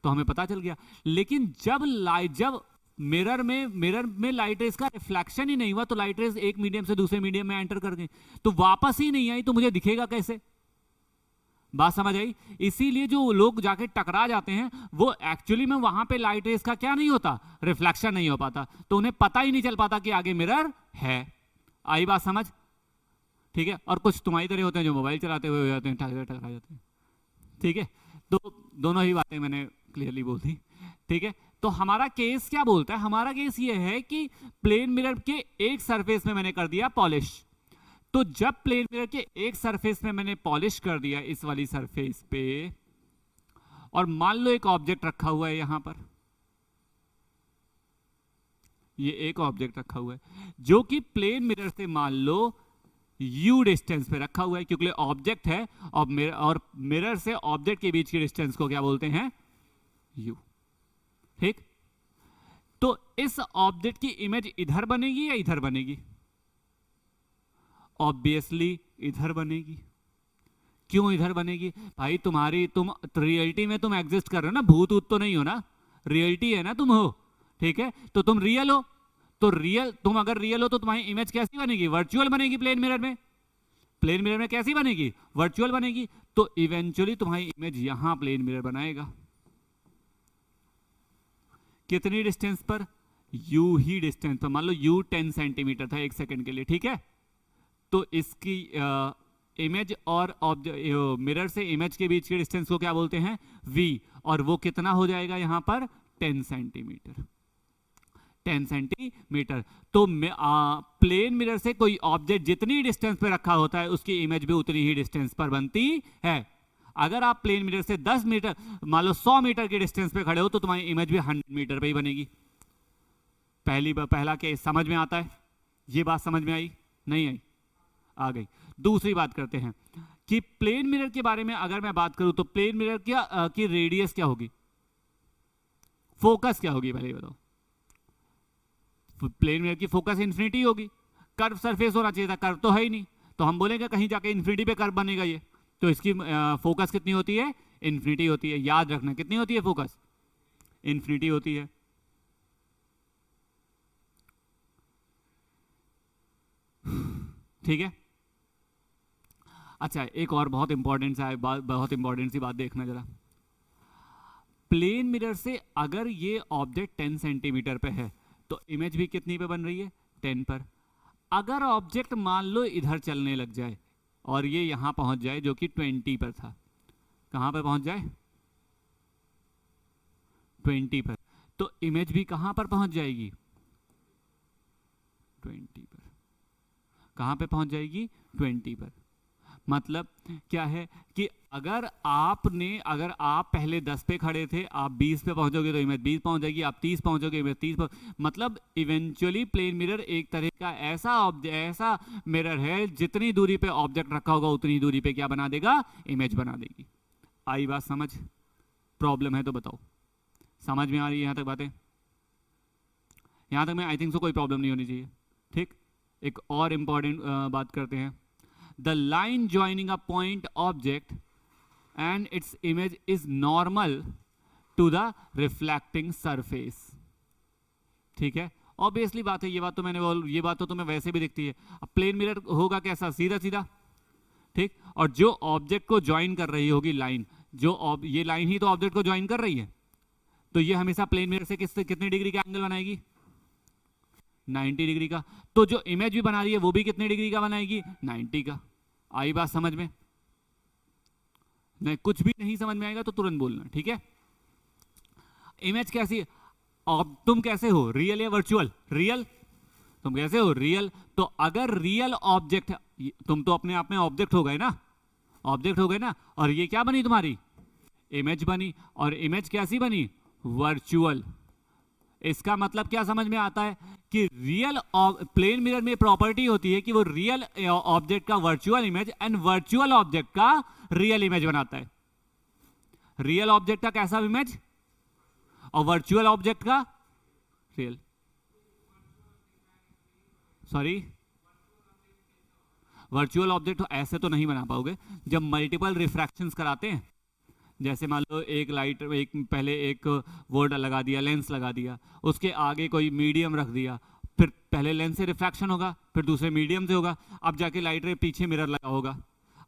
तो हमें पता चल गया। लेकिन जब मिरर में लाइट रेस का रिफ्लेक्शन ही नहीं हुआ, तो लाइट रेस एक मीडियम से दूसरे मीडियम में एंटर कर गई, तो वापस ही नहीं आई, तो मुझे दिखेगा कैसे? बात समझ आई? इसीलिए जो लोग जाके टकरा जाते हैं वो एक्चुअली में वहां पे लाइट रेस का क्या नहीं होता? रिफ्लेक्शन नहीं हो पाता, तो उन्हें पता ही नहीं चल पाता कि आगे मिरर है। आई बात समझ? ठीक है, और कुछ तुम्हारी तरह होते हैं जो मोबाइल चलाते हुए हो जाते हैं, टकरा जाते हैं। ठीक है, तो दोनों ही बातें मैंने क्लियरली बोल दी। ठीक है, तो हमारा केस क्या बोलता है? हमारा केस ये है कि प्लेन मिरर के एक सरफेस में मैंने कर दिया पॉलिश। तो जब प्लेन मिरर के एक सरफेस में मैंने पॉलिश कर दिया, इस वाली सरफेस पे, और मान लो एक ऑब्जेक्ट रखा हुआ है यहां पर, ये एक ऑब्जेक्ट रखा हुआ है जो कि प्लेन मिरर से मान लो u डिस्टेंस पे रखा हुआ है, क्योंकि ऑब्जेक्ट है और मिरर से ऑब्जेक्ट के बीच की डिस्टेंस को क्या बोलते हैं? u। ठीक, तो इस ऑब्जेक्ट की इमेज इधर बनेगी या इधर बनेगी? ऑब्वियसली इधर बनेगी। क्यों इधर बनेगी भाई? तुम रियलिटी में तुम एग्जिस्ट कर रहे हो ना, भूत ऊत तो नहीं हो ना, रियलिटी है ना तुम हो, ठीक है? तो तुम रियल हो, तो रियल तुम अगर रियल हो तो तुम्हारी इमेज कैसी बनेगी? वर्चुअल बनेगी। प्लेन मिरर में, प्लेन मिरर में कैसी बनेगी? वर्चुअल बनेगी। तो इवेंचुअली तुम्हारी इमेज यहां प्लेन मिरर बनाएगा। कितनी डिस्टेंस पर? यू ही डिस्टेंस पर। मान लो यू 10 सेंटीमीटर था 1 सेकंड के लिए, ठीक है? तो इसकी इमेज और मिरर से इमेज के बीच के डिस्टेंस को क्या बोलते हैं? v। और वो कितना हो जाएगा यहां पर? 10 सेंटीमीटर। 10 सेंटीमीटर। तो प्लेन मिरर से कोई ऑब्जेक्ट जितनी डिस्टेंस पे रखा होता है उसकी इमेज भी उतनी ही डिस्टेंस पर बनती है। अगर आप प्लेन मिरर से 10 मीटर, मान लो 100 मीटर के डिस्टेंस पे खड़े हो तो तुम्हारी इमेज भी 100 मीटर पे ही बनेगी। पहला केस समझ में आता है? ये बात समझ में आई? नहीं आई? आ गई। दूसरी बात करते हैं कि प्लेन मिरर के बारे में अगर मैं बात करूं तो प्लेन मिरर की रेडियस क्या होगी? फोकस क्या होगी पहले बताओ? प्लेन मिरर की फोकस इन्फिनिटी होगी। कर्व सरफेस होना चाहिए था, कर्व तो है ही नहीं, तो हम बोलेंगे कहीं जाके इन्फिनिटी पे कर्व बनेगा ये। तो इसकी फोकस कितनी होती है? इन्फिनिटी होती है। याद रखना, कितनी होती है फोकस? इन्फिनिटी होती है। ठीक है। अच्छा, एक और बहुत इंपॉर्टेंट सी बात देखना जरा। प्लेन मिरर से अगर ये ऑब्जेक्ट 10 सेंटीमीटर पे है तो इमेज भी कितनी पे बन रही है? 10 पर। अगर ऑब्जेक्ट मान लो इधर चलने लग जाए और ये यहां पहुंच जाए जो कि 20 पर था, कहां पर पहुंच जाए? 20 पर। तो इमेज भी कहां पर पहुंच जाएगी? 20 पर। कहां पे पहुंच जाएगी? 20 पर। मतलब क्या है कि अगर आप पहले 10 पे खड़े थे, आप 20 पे पहुंचोगे तो इमेज 20 पहुंच जाएगी, आप 30 पहुंचोगे इमेज 30 पर। मतलब इवेंचुअली प्लेन मिरर एक तरह का ऐसा मिरर है, जितनी दूरी पे ऑब्जेक्ट रखा होगा उतनी दूरी पे क्या बना देगा? इमेज बना देगी। आई बात समझ? प्रॉब्लम है तो बताओ। समझ में आ रही है यहां तक बातें? यहां तक में आई थिंक सो कोई प्रॉब्लम नहीं होनी चाहिए। ठीक। एक और इंपॉर्टेंट बात करते हैं। The line joining a point object and its image is normal to the reflecting surface। ठीक है, ऑब्वियसली बात है, ये बात तो तुम्हें वैसे भी दिखती है। अब प्लेन मिरर होगा कैसा? सीधा सीधा। ठीक। और जो ऑब्जेक्ट को ज्वाइन कर रही होगी लाइन, ये लाइन ही तो ऑब्जेक्ट को ज्वाइन कर रही है, तो ये हमेशा प्लेन मिरर से कितने डिग्री का एंगल बनाएगी? 90 डिग्री का। तो जो इमेज भी बना रही है वो भी कितने डिग्री का बनाएगी? 90 का। आई बात समझ में? नहीं, कुछ भी नहीं समझ में आएगा तो तुरंत बोलना, ठीक है? इमेज कैसी? अब तुम कैसे हो, रियल या वर्चुअल? रियल। तुम कैसे हो? रियल। तो अगर रियल ऑब्जेक्ट, तुम तो अपने आप में ऑब्जेक्ट हो गए ना, ऑब्जेक्ट हो गए ना, और ये क्या बनी तुम्हारी? इमेज बनी। और इमेज कैसी बनी? वर्चुअल। इसका मतलब क्या समझ में आता है कि रियल प्लेन मिरर में प्रॉपर्टी होती है कि वो रियल ऑब्जेक्ट का virtual image and virtual object का रियल इमेज बनाता है। रियल ऑब्जेक्ट का कैसा इमेज और वर्चुअल ऑब्जेक्ट का रियल। सॉरी, वर्चुअल ऑब्जेक्ट ऐसे तो नहीं बना पाओगे जब मल्टीपल रिफ्रैक्शंस कराते हैं। जैसे मान लो पहले एक वर्ड लगा दिया, लेंस लगा दिया, उसके आगे कोई मीडियम रख दिया, फिर पहले लेंस से रिफ्रैक्शन होगा, फिर दूसरे मीडियम से होगा, अब जाके लाइट रे पीछे मिरर लगा होगा,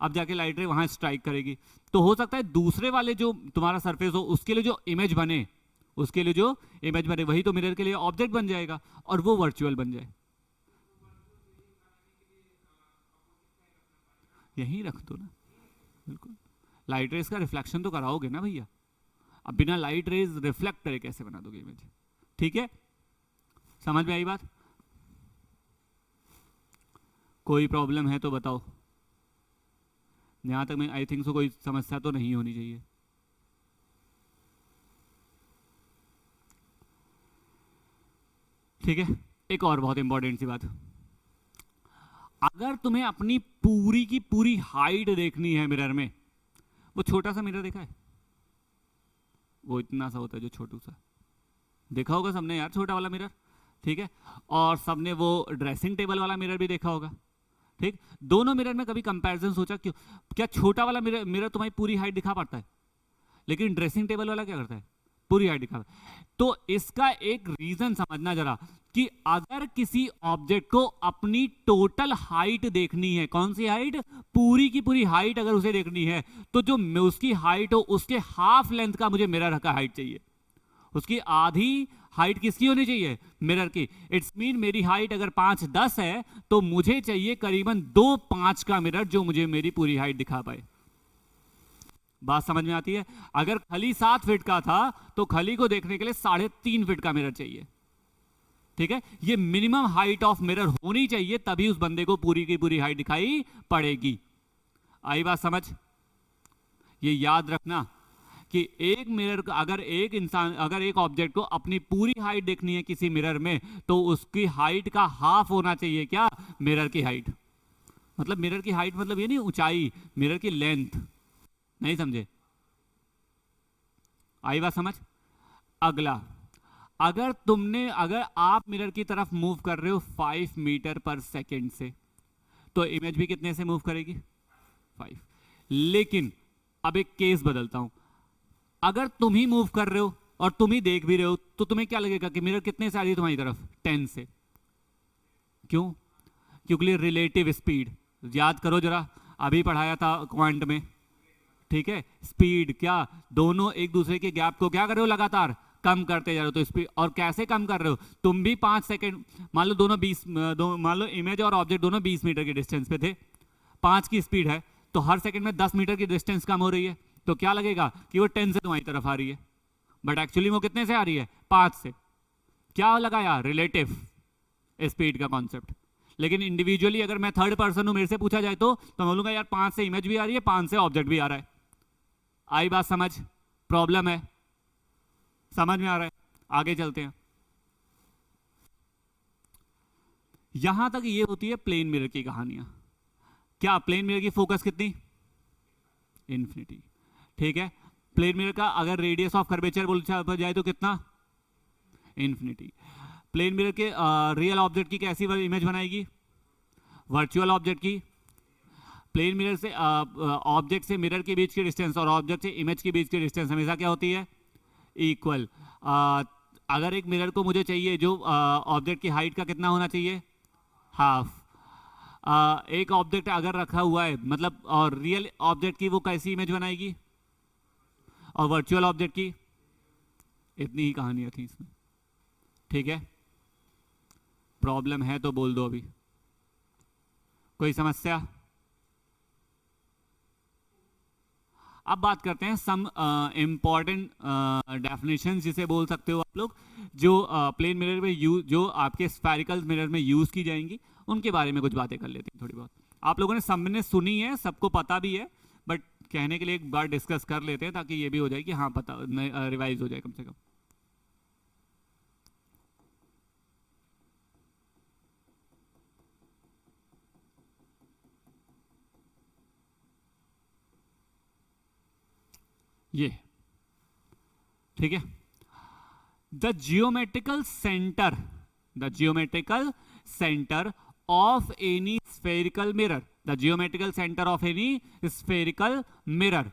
अब जाके लाइट रे वहां स्ट्राइक करेगी। तो हो सकता है दूसरे वाले जो तुम्हारा सरफेस हो उसके लिए जो इमेज बने, वही तो मिरर के लिए ऑब्जेक्ट बन जाएगा और वो वर्चुअल बन जाए। यही रख दो ना, बिल्कुल। लाइट रेज का रिफ्लेक्शन तो कराओगे ना भैया, अब बिना लाइट रेज रिफ्लेक्ट करे कैसे बना दोगे इमेज? ठीक है, समझ में आई बात? कोई प्रॉब्लम है तो बताओ। यहां तक मैं आई थिंक सो कोई समस्या तो नहीं होनी चाहिए। ठीक है, एक और बहुत इंपॉर्टेंट सी बात, अगर तुम्हें अपनी पूरी की पूरी हाइट देखनी है मिरर में, वो छोटा सा मिरर देखा है? वो इतना सा होता है जो छोटू सा, देखा होगा सबने यार, छोटा वाला मिरर। ठीक है, और सबने वो ड्रेसिंग टेबल वाला मिरर भी देखा होगा। ठीक, दोनों मिरर में कभी कंपैरिजन सोचा क्यों? क्या छोटा वाला मिरर मिरर तुम्हारी पूरी हाइट दिखा पाता है, लेकिन ड्रेसिंग टेबल वाला क्या करता है, पूरी हाइट दिखा। तो इसका एक रीजन समझना जरा, कि अगर किसी ऑब्जेक्ट को अपनी टोटल हाइट देखनी है, कौन सी हाइट, पूरी की पूरी हाइट अगर उसे देखनी है, तो जो उसकी हाइट हो उसके हाफ लेंथ का मुझे मिरर का हाइट चाहिए। उसकी आधी हाइट किसकी होनी चाहिए, मिरर की। इट्स मीन मेरी हाइट अगर 5'10" है तो मुझे चाहिए करीबन 2'5" का मिरर जो मुझे मेरी पूरी हाइट दिखा पाए। बात समझ में आती है? अगर खली 7 फीट का था तो खली को देखने के लिए 3.5 फीट का मिरर चाहिए। ठीक है, ये मिनिमम हाइट ऑफ मिरर होनी चाहिए, तभी उस बंदे को पूरी की पूरी हाइट दिखाई पड़ेगी। आई बात समझ? ये याद रखना कि एक मिरर का अगर एक ऑब्जेक्ट को अपनी पूरी हाइट देखनी है किसी मिरर में, तो उसकी हाइट का हाफ होना चाहिए क्या, मिरर की हाइट। मतलब मिरर की हाइट मतलब ये नहीं ऊंचाई, मिरर की लेंथ। नहीं समझे? आई बात समझ? अगला, अगर आप मिरर की तरफ मूव कर रहे हो 5 मीटर पर सेकेंड से, तो इमेज भी कितने से मूव करेगी, 5। लेकिन अब एक केस बदलता हूं, अगर तुम ही मूव कर रहे हो और तुम ही देख भी रहे हो, तो तुम्हें क्या लगेगा कि मिरर कितने से आ रही है तुम्हारी तरफ, 10 से। क्यों? क्योंकि रिलेटिव स्पीड, याद करो जरा, अभी पढ़ाया था क्वांट में। ठीक है, स्पीड क्या, दोनों एक दूसरे के गैप को क्या कर रहे हो, लगातार कम करते जा रहे हो। तो स्पीड, और कैसे कम कर रहे हो, तुम भी 5 सेकेंड, मान लो दोनों 20, मान लो इमेज और ऑब्जेक्ट दोनों 20 मीटर की डिस्टेंस पे थे, 5 की स्पीड है, तो हर सेकंड में 10 मीटर की डिस्टेंस कम हो रही है, तो क्या लगेगा कि वो 10 से तुम्हारी तरफ आ रही है, बट एक्चुअली वो कितने से आ रही है, 5 से। क्या लगाया, रिलेटिव स्पीड का कॉन्सेप्ट। लेकिन इंडिविजुअली अगर मैं थर्ड पर्सन हूं, मेरे से पूछा जाए तो मैं बोलूंगा यार 5 से इमेज भी आ रही है, 5 से ऑब्जेक्ट भी आ रहा है। आई बात समझ? प्रॉब्लम है, समझ में आ रहा है? आगे चलते हैं। यहां तक ये होती है प्लेन मिरर की कहानियां। क्या प्लेन मिरर की फोकस कितनी, इन्फिनिटी। ठीक है, प्लेन मिरर का अगर रेडियस ऑफ कर्वेचर बोला जाए तो कितना, इन्फिनिटी। प्लेन मिरर के रियल ऑब्जेक्ट की कैसी इमेज बनाएगी, वर्चुअल ऑब्जेक्ट की। प्लेन मिरर से ऑब्जेक्ट से मिरर के बीच की डिस्टेंस और ऑब्जेक्ट से इमेज के बीच की डिस्टेंस हमेशा क्या होती है, इक्वल। अगर एक मिरर को मुझे चाहिए जो ऑब्जेक्ट की हाइट का कितना होना चाहिए, हाफ। एक ऑब्जेक्ट अगर रखा हुआ है मतलब, और रियल ऑब्जेक्ट की वो कैसी इमेज बनाएगी, और वर्चुअल ऑब्जेक्ट की, इतनी ही कहानियां थी इसमें। ठीक है, प्रॉब्लम है तो बोल दो अभी, कोई समस्या? अब बात करते हैं सम इंपॉर्टेंट डेफिनेशन, जिसे बोल सकते हो आप लोग, जो प्लेन मिरर में जो आपके स्फेरिकल मिरर में यूज की जाएंगी, उनके बारे में कुछ बातें कर लेते हैं थोड़ी बहुत। आप लोगों ने सबने सुनी है, सबको पता भी है, बट कहने के लिए एक बार डिस्कस कर लेते हैं ताकि ये भी हो जाए कि हाँ पता, रिवाइज हो जाए कम से कम। ये ठीक है, the geometrical centre of any spherical mirror, the geometrical centre of any spherical mirror,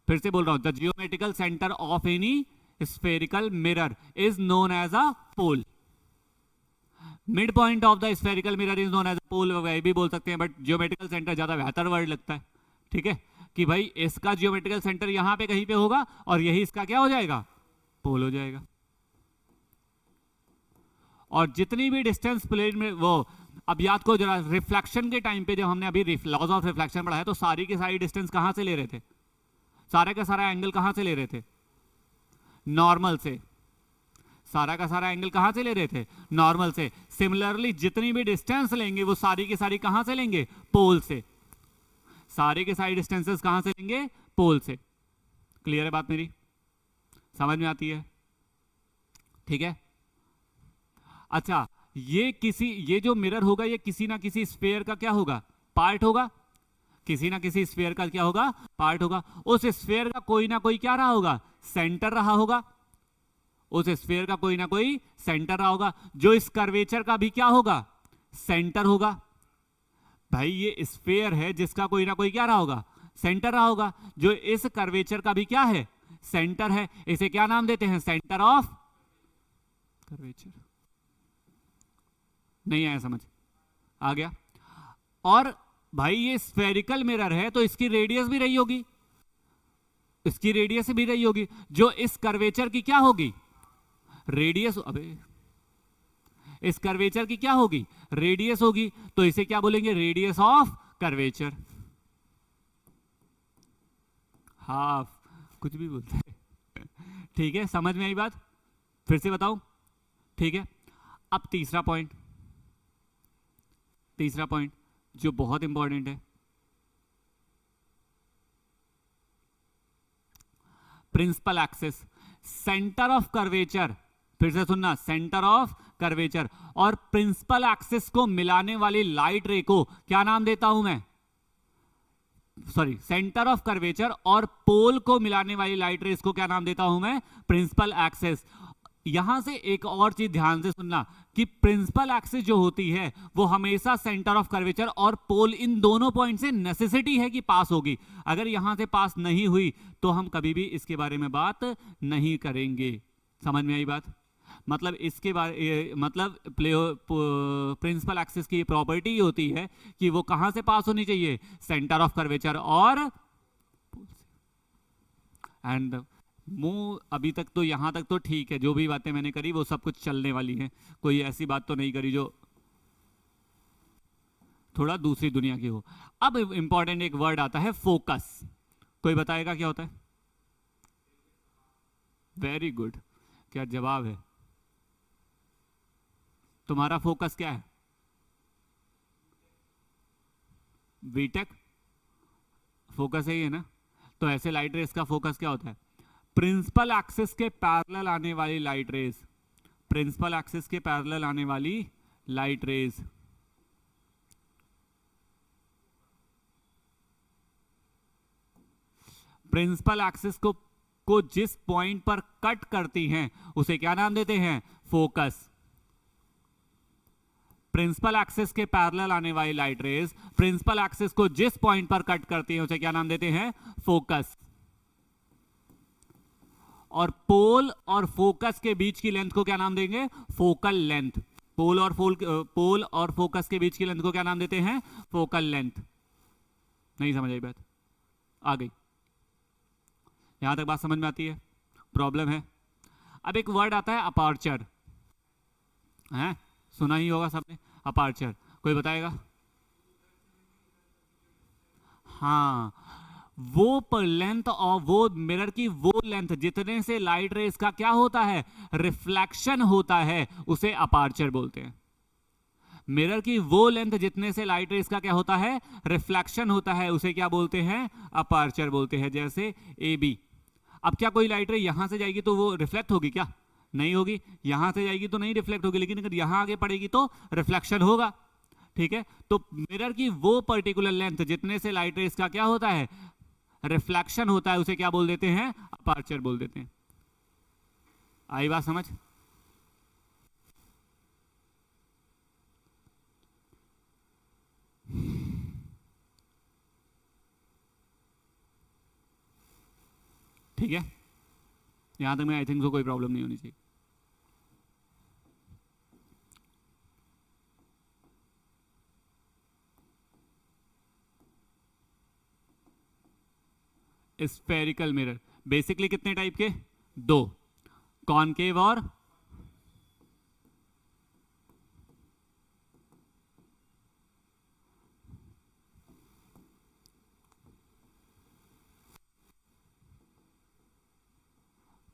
फिर से बोल रहा हूं, the geometrical centre of any spherical mirror is known as a pole. Mid point of the spherical mirror is known as a pole, वह भी बोल सकते हैं, बट जियोमेट्रिकल सेंटर ज्यादा बेहतर वर्ड लगता है। ठीक है, कि भाई इसका जियोमेट्रिकल सेंटर यहां पे कहीं पे होगा और यही इसका क्या हो जाएगा, पोल हो जाएगा। और जितनी भी डिस्टेंस प्लेन में वो, अब याद करो जरा, रिफ्लेक्शन के टाइम पे जब हमने अभी लॉज ऑफ रिफ्लेक्शन पढ़ा है, तो सारी की सारी डिस्टेंस कहां से ले रहे थे, सारा का सारा एंगल कहां से ले रहे थे, नॉर्मल से। सारा का सारा एंगल कहां से ले रहे थे, नॉर्मल से। सिमिलरली जितनी भी डिस्टेंस लेंगे वो सारी की सारी कहां से लेंगे, पोल से। सारे के सारे डिस्टेंसेस कहां से लेंगे, पोल से। क्लियर है बात मेरी, समझ में आती है? ठीक है, अच्छा, ये जो मिरर होगा ये किसी ना किसी स्फीयर का क्या होगा, पार्ट होगा। किसी ना किसी स्फीयर का क्या होगा, पार्ट होगा। उस स्फीयर का कोई ना कोई क्या रहा होगा, सेंटर रहा होगा। उस स्फीयर का कोई ना कोई सेंटर रहा होगा, जो इस कर्वेचर का भी क्या होगा, सेंटर होगा। भाई ये स्फेयर है जिसका कोई ना कोई क्या रहा होगा, सेंटर रहा होगा, जो इस कर्वेचर का भी क्या है, सेंटर है। इसे क्या नाम देते हैं, सेंटर ऑफ कर्वेचर। नहीं आया समझ, आ गया। और भाई ये स्फेरिकल मिरर है तो इसकी रेडियस भी रही होगी, इसकी रेडियस भी रही होगी, जो इस कर्वेचर की क्या होगी, रेडियस। अबे इस कर्वेचर की क्या होगी, रेडियस होगी, तो इसे क्या बोलेंगे, रेडियस ऑफ कर्वेचर। हाफ, कुछ भी बोलते हैं। ठीक है, समझ में आई बात, फिर से बताऊं। ठीक है, अब तीसरा पॉइंट, तीसरा पॉइंट जो बहुत इंपॉर्टेंट है, principal axis, centre of curvature. फिर से सुनना, सेंटर ऑफ कर्वेचर और प्रिंसिपल एक्सिस को मिलाने वाली लाइट रे को क्या नाम देता हूं मैं, सॉरी, सेंटर ऑफ कर्वेचर और पोल को मिलाने वाली लाइट रेस को क्या नाम देता हूं मैं, प्रिंसिपल एक्सिस। यहां से एक और चीज ध्यान से सुनना कि प्रिंसिपल एक्सिस जो होती है वो हमेशा सेंटर ऑफ कर्वेचर और पोल इन दोनों पॉइंट से नेसेसिटी है कि पास होगी। अगर यहां से पास नहीं हुई तो हम कभी भी इसके बारे में बात नहीं करेंगे। समझ में आई बात, मतलब इसके बारे मतलब प्रिंसिपल एक्सिस की प्रॉपर्टी होती है कि वो कहां से पास होनी चाहिए, सेंटर ऑफ कर्वेचर और एंड मूव। अभी तक तो यहां तक तो ठीक है, जो भी बातें मैंने करी वो सब कुछ चलने वाली हैं, कोई ऐसी बात तो नहीं करी जो थोड़ा दूसरी दुनिया की हो। अब इंपॉर्टेंट एक वर्ड आता है फोकस, कोई बताएगा क्या होता है, वेरी गुड, क्या जवाब है, तुम्हारा फोकस क्या है, बीटेक फोकस है, ये ना। तो ऐसे लाइट रेस का फोकस क्या होता है, प्रिंसिपल एक्सिस के पैरेलल आने वाली लाइट रेज, प्रिंसिपल एक्सिस के पैरेलल आने वाली लाइट रेज, प्रिंसिपल एक्सिस को जिस पॉइंट पर कट करती हैं उसे क्या नाम देते हैं, फोकस। प्रिंसिपल एक्सिस के पैरेलल आने वाली लाइट रेज प्रिंसिपल एक्सिस को जिस पॉइंट पर कट करती हैं उसे क्या नाम देते हैं, फोकस। और पोल और फोकस के बीच की लेंथ को क्या नाम देंगे, फोकल लेंथ। पोल और फोकस के बीच की लेंथ को क्या नाम देते हैं, फोकल लेंथ। नहीं समझ आई बात, आ गई, यहां तक बात समझ में आती है, प्रॉब्लम है। अब एक वर्ड आता है अपार्चर, है सुना ही होगा सबने, अपार्चर, कोई बताएगा। हाँ, वो पर लेंथ और वो मिरर की वो लेंथ जितने से लाइट रेस का क्या होता है, रिफ्लेक्शन होता है, उसे अपार्चर बोलते हैं। मिरर की वो लेंथ जितने से लाइट रेस का क्या होता है, रिफ्लेक्शन होता है, उसे क्या बोलते हैं, अपार्चर बोलते हैं। जैसे ए बी, अब क्या कोई लाइट रे यहां से जाएगी तो वो रिफ्लेक्ट होगी क्या, नहीं होगी, यहां से जाएगी तो नहीं रिफ्लेक्ट होगी, लेकिन अगर यहां आगे पड़ेगी तो रिफ्लेक्शन होगा। ठीक है, तो मिरर की वो पर्टिकुलर लेंथ जितने से लाइट रेस का क्या होता है, रिफ्लेक्शन होता है, उसे क्या बोल देते हैं, अपर्चर बोल देते हैं। आई बात समझ, ठीक है, यहां तक मैं आई थिंक सो कोई प्रॉब्लम नहीं होनी चाहिए। स्फेरिकल मिरर बेसिकली कितने टाइप के, दो, कॉनकेव और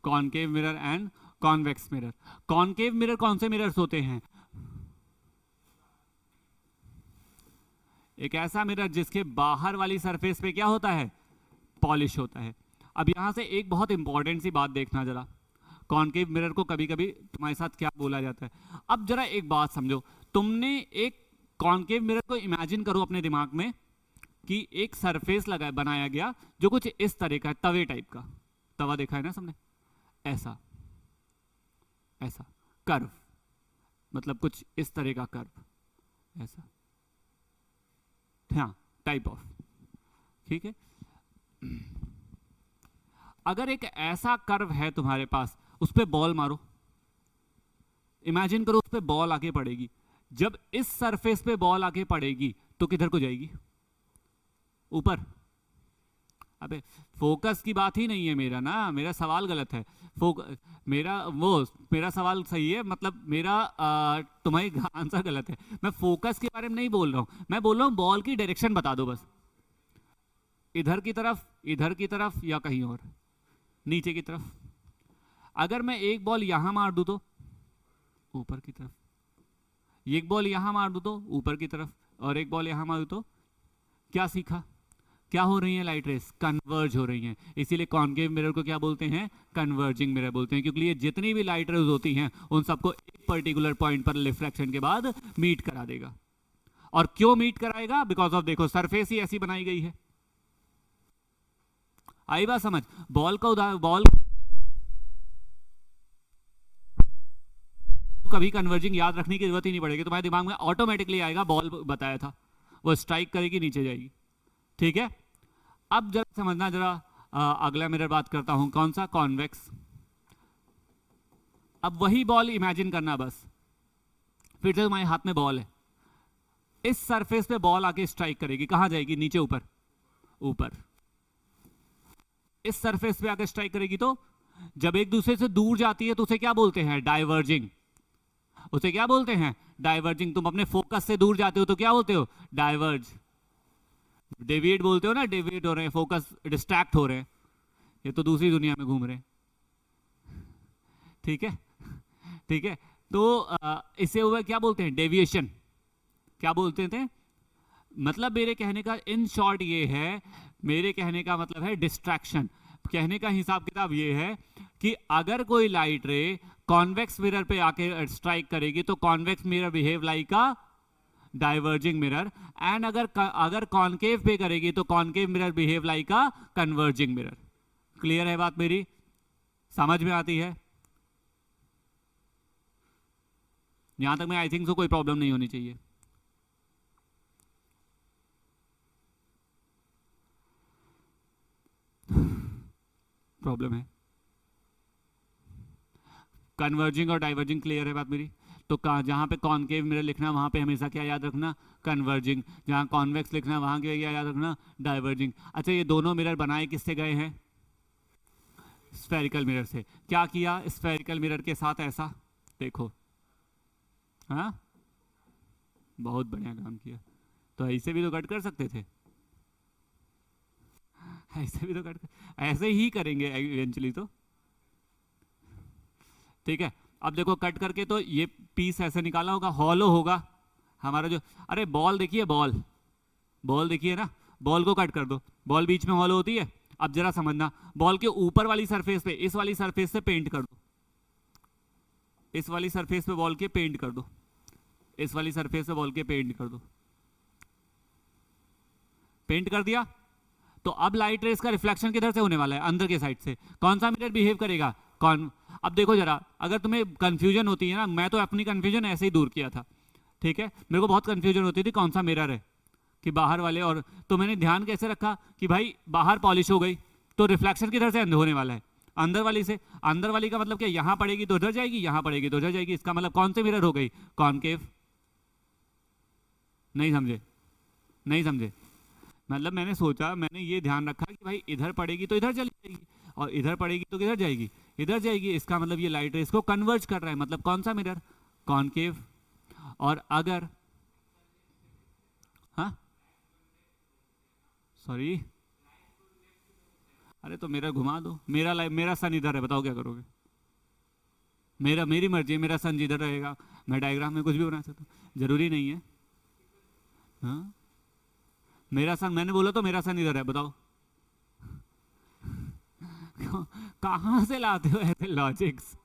concave mirror and convex mirror. Concave mirror कौन से मिरर्स होते हैं, एक ऐसा मिरर जिसके बाहर वाली सरफेस पे क्या होता है, पॉलिश होता है। अब यहां से एक बहुत इंपॉर्टेंट सी बात देखना जरा, कॉनकेव मिरर को कभी कभी तुम्हारे साथ क्या बोला जाता है। अब जरा एक बात समझो, तुमने एक कॉनकेव मिरर को इमेजिन करो अपने दिमाग में कि एक सरफेस लगा बनाया गया जो कुछ इस तरह का है, तवे टाइप का, तवा देखा है ना सबने, ऐसा ऐसा कर्व, मतलब कुछ इस तरह का कर्व, ऐसा हाँ, टाइप ऑफ, ठीक है। अगर एक ऐसा कर्व है तुम्हारे पास, उस पर बॉल मारो, इमेजिन करो उस पर बॉल आके पड़ेगी। जब इस सरफेस पे बॉल आके पड़ेगी तो किधर को जाएगी? ऊपर। अबे फोकस की बात ही नहीं है मेरा ना, मेरा सवाल गलत है। मेरा सवाल सही है, मतलब मेरा तुम्हारी आंसर गलत है। मैं फोकस के बारे में नहीं बोल रहा हूं, मैं बोल रहा हूं बॉल की डायरेक्शन बता दो बस। इधर की तरफ, इधर की तरफ, या कहीं और नीचे की तरफ। अगर मैं एक बॉल यहां मार दूं तो ऊपर की तरफ, एक बॉल यहां मार दूं तो ऊपर की तरफ, और एक बॉल यहां मार दूं तो क्या सीखा? क्या हो रही है? लाइट रेस कन्वर्ज हो रही हैं। इसीलिए कॉनकेव मिरर को क्या बोलते हैं? कन्वर्जिंग मिरर बोलते हैं, क्योंकि ये जितनी भी लाइट रेस होती हैं उन सबको एक पर्टिकुलर पॉइंट पर रिफ्लेक्शन के बाद मीट करा देगा। और क्यों मीट कराएगा? बिकॉज ऑफ, देखो सरफेस ही ऐसी बनाई गई है। आई बात समझ? बॉल का उदाहरण, बॉल कभी कन्वर्जिंग याद रखने की जरूरत ही नहीं पड़ेगी, तुम्हारे दिमाग में ऑटोमेटिकली आएगा। बॉल बताया था, वो स्ट्राइक करेगी, नीचे जाएगी, ठीक है। अब जरा समझना, जरा अगला मिरर बात करता हूं, कौन सा? कॉन्वेक्स। अब वही बॉल इमेजिन करना बस, फिर से तुम्हारे हाथ में बॉल है, इस सरफेस पे बॉल आके स्ट्राइक करेगी, कहां जाएगी? नीचे, ऊपर? ऊपर। इस सरफेस पे आके स्ट्राइक करेगी तो जब एक दूसरे से दूर जाती है तो उसे क्या बोलते हैं? डाइवर्जिंग। उसे क्या बोलते हैं? डाइवर्जिंग। तुम अपने फोकस से दूर जाते हो तो क्या बोलते हो? डाइवर्ज। डेविएट बोलते हो ना, डेविएट हो रहे हैं, फोकस डिस्ट्रैक्ट हो रहे हैं, ये तो दूसरी दुनिया में घूम रहे हैं, ठीक है, ठीक है। तो इसे हुआ क्या बोलते हैं? डेविएशन। क्या बोलते थे? मतलब मेरे कहने का इन शॉर्ट ये है, मेरे कहने का मतलब है डिस्ट्रैक्शन। कहने का हिसाब किताब ये है कि अगर कोई लाइट रे कॉन्वेक्स मिरर पे आके स्ट्राइक करेगी तो convex mirror behave like a diverging mirror, and अगर कॉनकेव पे करेगी तो concave mirror behave like a converging mirror. Clear है बात मेरी? समझ में आती है? यहां तक मैं आई थिंक सो कोई प्रॉब्लम नहीं होनी चाहिए। प्रॉब्लम है? कन्वर्जिंग और डाइवर्जिंग क्लियर है बात मेरी? तो जहां पे कॉनकेव मिरर लिखना वहां पे हमेशा क्या याद रखना? कन्वर्जिंग। जहां कॉन्वेक्स लिखना वहां क्या याद रखना? डाइवर्जिंग। अच्छा, ये दोनों मिरर बनाए किससे गए हैं? स्फेरिकल मिरर से। क्या किया स्फेरिकल मिरर के साथ? ऐसा देखो, हाँ, बहुत बढ़िया काम किया। तो ऐसे भी तो कट कर सकते थे, ऐसे भी तो कट कर, ऐसे ही करेंगे इवेंचुअली तो, ठीक है। अब देखो कट करके तो ये पीस ऐसे निकाला होगा, हॉलो होगा हमारा जो, अरे बॉल देखिए, बॉल, बॉल देखिए ना, बॉल को कट कर दो, बॉल बीच में हॉलो होती है। अब जरा समझना, बॉल के ऊपर वाली सरफेस पे, इस वाली सरफेस से पेंट कर दो, इस वाली सरफेस पे बॉल के पेंट कर दो, इस वाली सरफेस पे बॉल के पेंट कर दो। पेंट कर दिया तो अब लाइट रेस का रिफ्लेक्शन किधर से होने वाला है? अंदर के साइड से। कौन सा मिरर बिहेव करेगा? कौन? अब देखो जरा, अगर तुम्हें कंफ्यूजन होती है ना, मैं तो अपनी कंफ्यूजन ऐसे ही दूर किया था, ठीक है। मेरे को बहुत कंफ्यूजन होती थी कौन सा मिरर है, कि बाहर वाले, और तो मैंने ध्यान कैसे रखा कि भाई बाहर पॉलिश हो गई तो रिफ्लेक्शन किधर से होने वाला है? अंदर वाली से। अंदर वाली का मतलब क्या? यहां पड़ेगी तो उधर जाएगी, यहां पड़ेगी तो उधर जाएगी। इसका मतलब कौन से मिरर हो गई? कॉनकेव। नहीं समझे? नहीं समझे? मतलब मैंने सोचा, मैंने ये ध्यान रखा कि भाई इधर पड़ेगी तो इधर चली जाएगी, और इधर पड़ेगी तो किधर जाएगी? इधर जाएगी। इसका मतलब ये लाइट रेस को कन्वर्ज कर रहा है, मतलब कौन सा मिरर? कॉनकेव। और अगर, हाँ सॉरी, अरे तो मिरर घुमा दो, मेरा सन इधर है, बताओ क्या करोगे? मेरी मर्जी है, मेरा सन जिधर रहेगा। मैं डायग्राम में कुछ भी बना सकता हूँ, जरूरी नहीं है। हाँ, मेरा सन, मैंने बोला तो मेरा सन इधर है, बताओ। कहां से लाते हो ऐसे लॉजिक्स?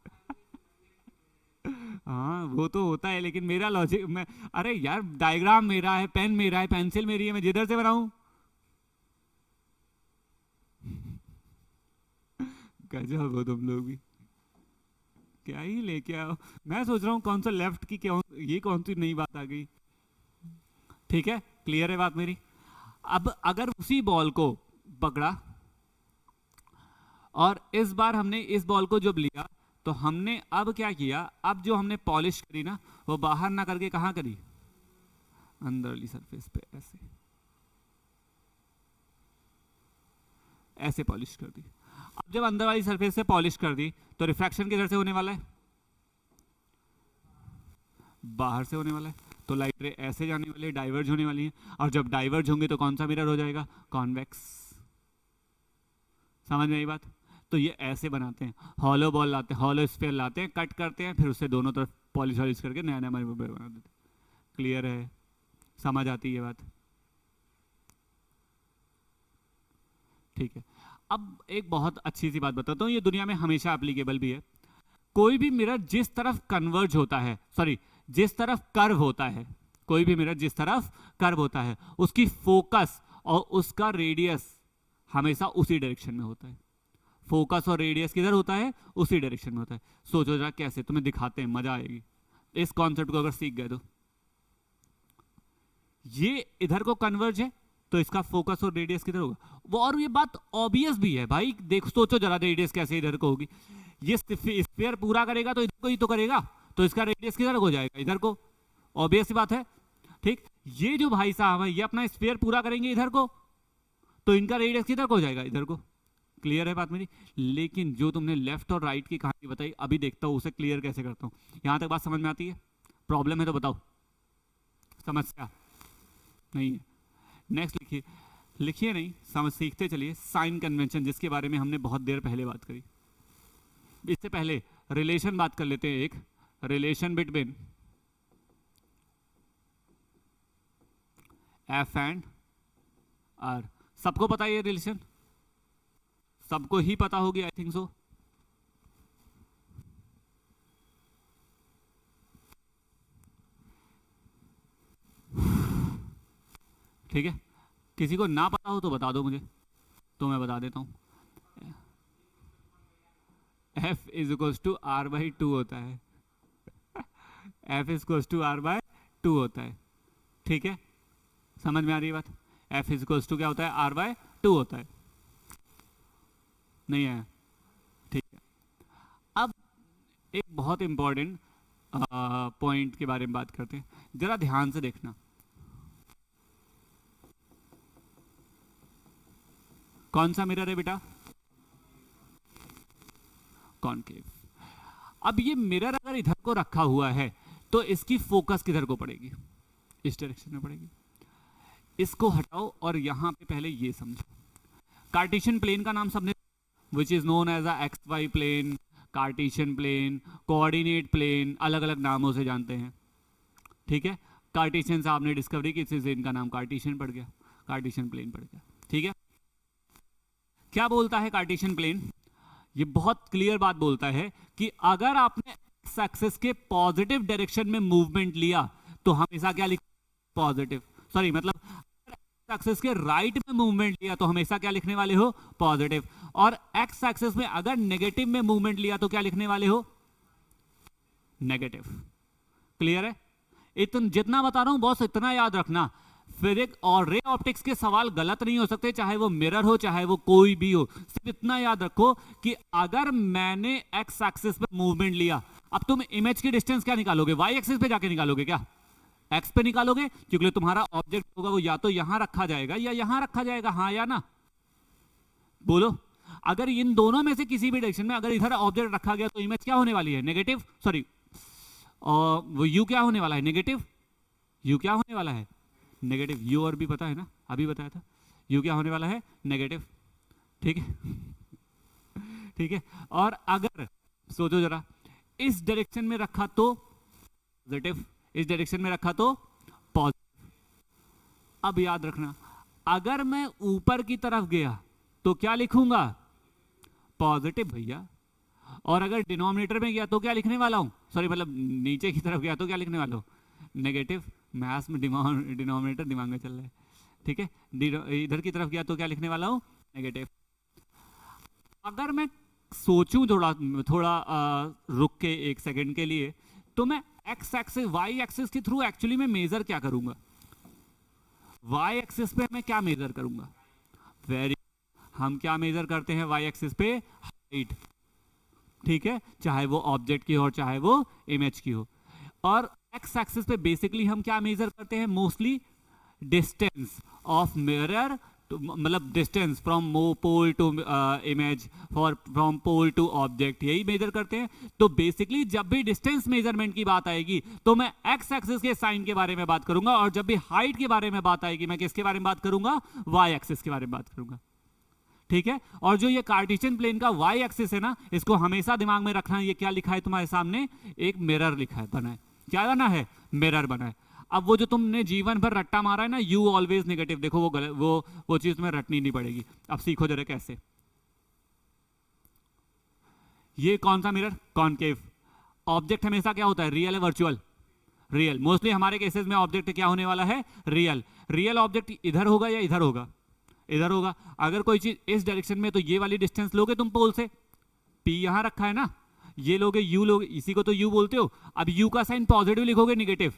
हाँ वो तो होता है, लेकिन मेरा लॉजिक, मैं, अरे यार डायग्राम मेरा है, पेन मेरा है, पेंसिल मेरी है, मैं जिधर से बनाऊं। गजब हो तुम लोग भी, क्या ही लेके आओ। मैं सोच रहा हूँ कौन सा लेफ्ट की, क्या ये कौन सी नई बात आ गई। ठीक है, क्लियर है बात मेरी? अब अगर उसी बॉल को पकड़ा और इस बार हमने इस बॉल को जब लिया तो हमने अब क्या किया, अब जो हमने पॉलिश करी ना वो बाहर ना करके कहां करी, अंदर वाली सरफेस पे ऐसे ऐसे पॉलिश कर दी। अब जब अंदर वाली सरफेस से पॉलिश कर दी तो रिफ्रैक्शन किधर से होने वाला है, बाहर से होने वाला है। तो लाइट रे ऐसे जाने वाली है, डाइवर्ज होने वाली है, और जब डाइवर्ज होंगे तो कौन सा मिरर हो जाएगा, कॉन्वेक्स। समझ में आई बात? तो ये ऐसे बनाते हैं, हॉलो बॉल लाते हैं, हॉलो स्फीयर लाते हैं, कट करते हैं, फिर उससे दोनों तरफ पॉलिश वॉलिश करके नया नया मिरर बना देते हैं। क्लियर है? समझ आती है बात? ठीक है। अब एक बहुत अच्छी सी बात बताता हूँ, ये दुनिया में हमेशा एप्लीकेबल भी है। कोई भी मिरर जिस तरफ कन्वर्ज होता है, सॉरी जिस तरफ कर्व होता है, कोई भी मिरर जिस तरफ कर्व होता है उसकी फोकस और उसका रेडियस हमेशा उसी डायरेक्शन में होता है। फोकस और रेडियस किधर होता है, उसी डायरेक्शन में होता है। सोचो जरा कैसे, तुम्हें दिखाते हैं, मजा आएगी इस कॉन्सेप्ट को अगर सीख गए तो। ये इधर को कन्वर्ज है तो इसका फोकस और रेडियस किधर होगा वो, और ये बात ऑब्वियस भी है भाई, देखो सोचो जरा रेडियस कैसे इधर को होगी। ये स्फीयर पूरा करेगा तो इधर को ही तो करेगा, तो इसका रेडियस किधर को जाएगा, इधर को। ऑब्वियस सी बात है। ठीक, ये जो भाई साहब है ये अपना स्फीयर पूरा करेंगे इधर को, तो इनका रेडियस किधर को जाएगा, इधर को। क्लियर है बात मेरी? लेकिन जो तुमने लेफ्ट और राइट की कहानी बताई, अभी देखता हूं उसे क्लियर कैसे करता हूं। यहां तक बात समझ में आती है? प्रॉब्लम है तो बताओ, समस्या नहीं है? नेक्स्ट लिखिए, लिखिए नहीं, समझ सीखते चलिए। साइन कन्वेंशन, जिसके बारे में हमने बहुत देर पहले बात करी। इससे पहले रिलेशन बात कर लेते हैं, एक relation between F and R. सबको पता है ये रिलेशन, सबको ही पता होगी, आई थिंक सो। ठीक है, किसी को ना पता हो तो बता दो मुझे, तो मैं बता देता हूं। F is equal to R by two होता है। F is equal to R by two होता है। ठीक है, समझ में आ रही है बात? F इज इक्वल टू क्या होता है, आर बाई टू होता है। नहीं है? ठीक है। अब एक बहुत इंपॉर्टेंट पॉइंट के बारे में बात करते हैं, जरा ध्यान से देखना। कौन सा मिरर है बेटा, कॉनकेव। अब ये मिरर अगर इधर को रखा हुआ है तो इसकी फोकस किधर को पड़ेगी, इस डायरेक्शन में पड़ेगी। इसको हटाओ और यहां पे पहले ये समझो, कार्टेशियन प्लेन का नाम सबने, which is known as a X Y plane, Cartesian plane, coordinate plane, अलग अलग नामों से जानते हैं। ठीक है, कार्टेशियन से आपने डिस्कवरी की, इससे इनका नाम कार्टेशियन पड़ गया, कार्टेशियन प्लेन पड़ गया। ठीक है, क्या बोलता है कार्टेशियन प्लेन? ये बहुत क्लियर बात बोलता है कि अगर आपने एक्स एक्सिस के पॉजिटिव डायरेक्शन में मूवमेंट लिया तो हमेशा क्या लिख, पॉजिटिव, सॉरी मतलब एक्स एक्सिस के राइट में मूवमेंट लिया तो हमेशा क्या लिखने वाले हो, पॉजिटिव। और एक्स एक्सिस में अगर नेगेटिव में मूवमेंट लिया तो क्या लिखने वाले हो, नेगेटिव। क्लियर है? इतना जितना बता रहा हूं बॉस इतना याद रखना। फिजिक्स और रे ऑप्टिक्स के सवाल गलत नहीं हो सकते, चाहे वो मिरर हो चाहे वो कोई भी हो। सिर्फ इतना याद रखो कि अगर मैंने एक्स एक्सिस पे मूवमेंट लिया, अब तुम इमेज की डिस्टेंस क्या निकालोगे, वाई एक्सिस पे जाके निकालोगे क्या, एक्स पे निकालोगे, क्योंकि तुम्हारा ऑब्जेक्ट होगा वो या तो यहां रखा जाएगा या यहां रखा जाएगा, हाँ या ना, बोलो। अगर इन दोनों में से किसी भी डायरेक्शन में अगर इधर ऑब्जेक्ट रखा गया तो इमेज क्या होने वाली है, नेगेटिव, सॉरी वो यू क्या होने वाला है, नेगेटिव। यू क्या होने वाला है, नेगेटिव। यू और भी पता है ना, अभी बताया था, यू क्या होने वाला है, नेगेटिव। ठीक है ठीक है। और अगर सोचो जरा, इस डायरेक्शन में रखा तो पॉजिटिव, इस डायरेक्शन में रखा तो पॉजिटिव। अब याद रखना, अगर मैं ऊपर की तरफ गया तो क्या लिखूंगा, पॉजिटिव भैया। और अगर डिनोमिनेटर में गया तो क्या लिखने वाला हूं, सॉरी मतलब नीचे की तरफ गया तो क्या लिखने वाला हूं, नेगेटिव। मैथ्स में डिनोमिनेटर दिमाग में चल रहा है। ठीक है, इधर की तरफ गया तो क्या लिखने वाला हूं, नेगेटिव। अगर मैं सोचूं थोड़ा थोड़ा रुक के एक सेकंड के लिए, तो मैं एक्स एक्सिस वाई एक्सिस के थ्रू एक्चुअली में मेजर क्या करूंगा, वाई एक्सिस पे मैं क्या मेजर करूंगा? वेरी, हम क्या मेजर करते हैं वाई एक्सिस पे? हाइट, ठीक है, चाहे वो ऑब्जेक्ट की हो चाहे वो इमेज की हो। और एक्स एक्सिस पे बेसिकली हम क्या मेजर करते हैं? मोस्टली डिस्टेंस ऑफ मिरर, मतलब distance from pole to image, for from pole to object, यही मेजर करते हैं। तो बेसिकली जब भी डिस्टेंस मेजरमेंट की बात आएगी तो मैं एक्स एक्सिस के साइन के बारे में बात करूंगा, और जब भी हाइट के बारे में बात आएगी मैं किसके बारे में बात करूंगा? वाई एक्सिस के बारे में बात करूंगा, ठीक है। और जो ये कार्टेशियन प्लेन का वाई एक्सिस है ना, इसको हमेशा दिमाग में रखना। ये क्या लिखा है तुम्हारे सामने? एक मिरर लिखा है, बना है, क्या बना है? मिरर बना है। अब वो जो तुमने जीवन भर रट्टा मारा है ना, यू ऑलवेज नेगेटिव, देखो वो गलत, वो चीज तुम्हें रटनी नहीं पड़ेगी। अब सीखो जरा कैसे। ये कौन सा मिरर? कॉनकेव। ऑब्जेक्ट हमेशा क्या होता है? रियल है वर्चुअल? रियल। मोस्टली हमारे केसेस में ऑब्जेक्ट क्या होने वाला है? रियल। रियल ऑब्जेक्ट इधर होगा या इधर होगा? इधर होगा। अगर कोई चीज इस डायरेक्शन में, तो ये वाली डिस्टेंस लोगे तुम पोल से, पी यहां रखा है ना, ये लोगे, यू लोगे, इसी को तो यू बोलते हो। अब यू का साइन पॉजिटिव लिखोगे निगेटिव?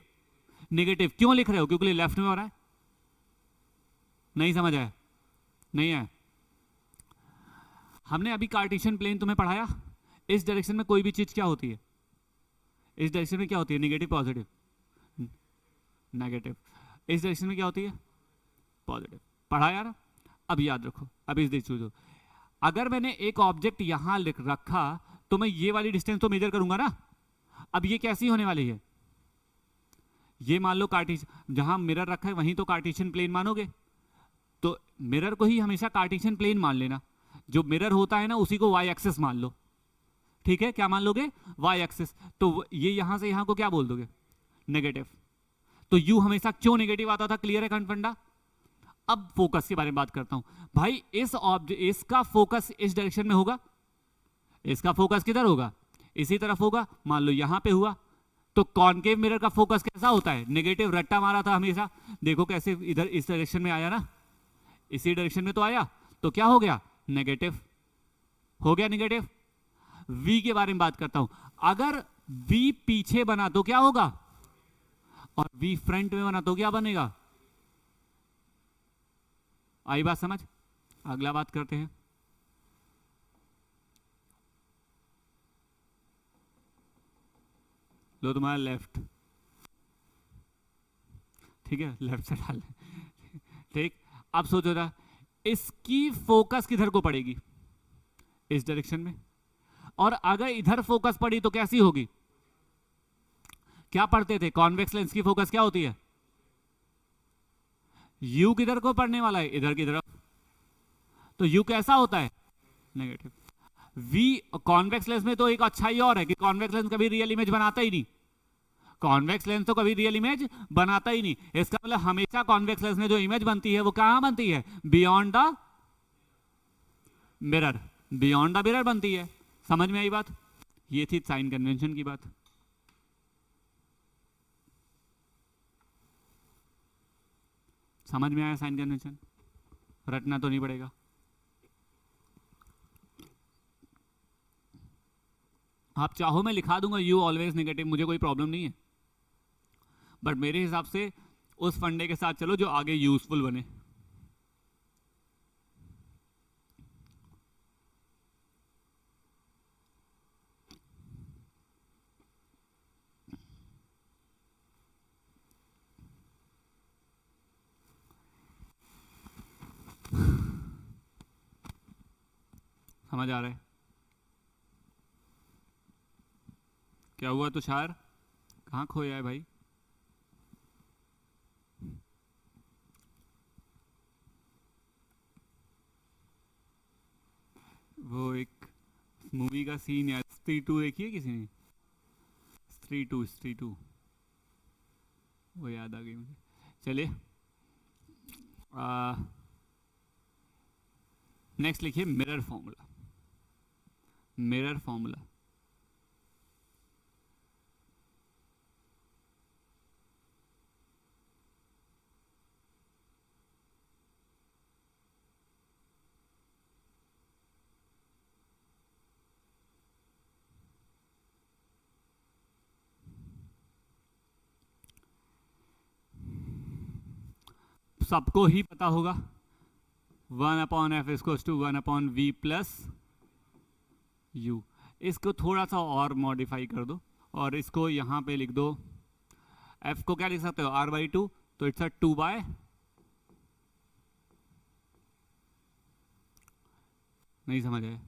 निगेटिव क्यों लिख रहे हो? क्योंकि लेफ्ट में हो रहा है। नहीं समझ आया? नहीं है? हमने अभी कार्टेशियन प्लेन तुम्हें पढ़ाया, इस डायरेक्शन में कोई भी चीज क्या होती है? इस डायरेक्शन में क्या होती है? Negative positive? नेगेटिव। इस डायरेक्शन में क्या होती है? पॉजिटिव। पढ़ा यार? अब याद रखो, अब इस देखो, अगर मैंने एक ऑब्जेक्ट यहां लिख रखा तो मैं ये वाली डिस्टेंस तो मेजर करूंगा ना। अब ये कैसी होने वाली है? ये मान लो कार्टेशियन, जहां मिरर रखा है वहीं तो कार्टेशियन प्लेन मानोगे, तो मिरर को ही हमेशा कार्टेशियन प्लेन मान लेना। जो मिरर होता है ना उसी को वाई एक्सिस मान लो, ठीक है। क्या मान लोगे? Y axis. तो ये यहां से यहां को क्या बोल दोगे? नेगेटिव। तो यू हमेशा क्यों नेगेटिव आता था? क्लियर है कंफंडा? अब फोकस के बारे में बात करता हूं भाई। इस ऑब्जेक्ट, इसका फोकस इस डायरेक्शन में होगा, इसका फोकस किधर होगा? इसी तरफ होगा। मान लो यहां पे हुआ, तो कॉनकेव मिरर का फोकस कैसा होता है? नेगेटिव। रट्टा मारा था हमेशा, देखो कैसे इधर इस डायरेक्शन में आया ना, इसी डायरेक्शन में तो आया, तो क्या हो गया? नेगेटिव हो गया, नेगेटिव। वी के बारे में बात करता हूं। अगर वी पीछे बना तो क्या होगा? और वी फ्रंट में बना तो क्या बनेगा? आई बात समझ? अगला बात करते हैं। लो तुम्हारा लेफ्ट, ठीक है, लेफ्ट से डाल, ठीक। अब सोचो था, इसकी फोकस किधर को पड़ेगी? इस डायरेक्शन में। और अगर इधर फोकस पड़ी तो कैसी होगी? क्या पढ़ते थे? कॉन्वेक्स लेंस की फोकस क्या होती है? यू किधर को पड़ने वाला है? इधर की तरफ। तो यू कैसा होता है? नेगेटिव। वी कॉन्वेक्स लेंस में तो एक अच्छा ही और है कि कॉन्वेक्स लेंस कभी रियल इमेज बनाता ही नहीं। कॉन्वेक्स लेंस तो कभी रियल इमेज बनाता ही नहीं। इसका मतलब हमेशा कॉन्वेक्स लेंस में जो इमेज बनती है वो कहां बनती है? Beyond the mirror. Beyond the mirror बनती है। समझ में आई बात? ये थी साइन कन्वेंशन की बात। समझ में आया साइन कन्वेंशन? रटना तो नहीं पड़ेगा। आप चाहो मैं लिखा दूंगा यू ऑलवेज नेगेटिव, मुझे कोई प्रॉब्लम नहीं है, बट मेरे हिसाब से उस फंडे के साथ चलो जो आगे यूजफुल बने। समझ आ रहा है? क्या हुआ तुषार? कहाँ खोया है भाई? वो एक मूवी का सीन है, स्त्री टू देखी है किसी ने? स्त्री टू, स्त्री टू, वो याद आ गई मुझे। चलिए, नेक्स्ट लिखिए मिरर फॉर्मूला। मिरर फॉर्मूला, सबको ही पता होगा 1/f equals to 1/v plus u। इसको थोड़ा सा और मॉडिफाई कर दो और इसको यहाँ पे लिख दो, f को क्या लिख सकते हो r/2, तो इट्स 2 बाय, नहीं समझ आया,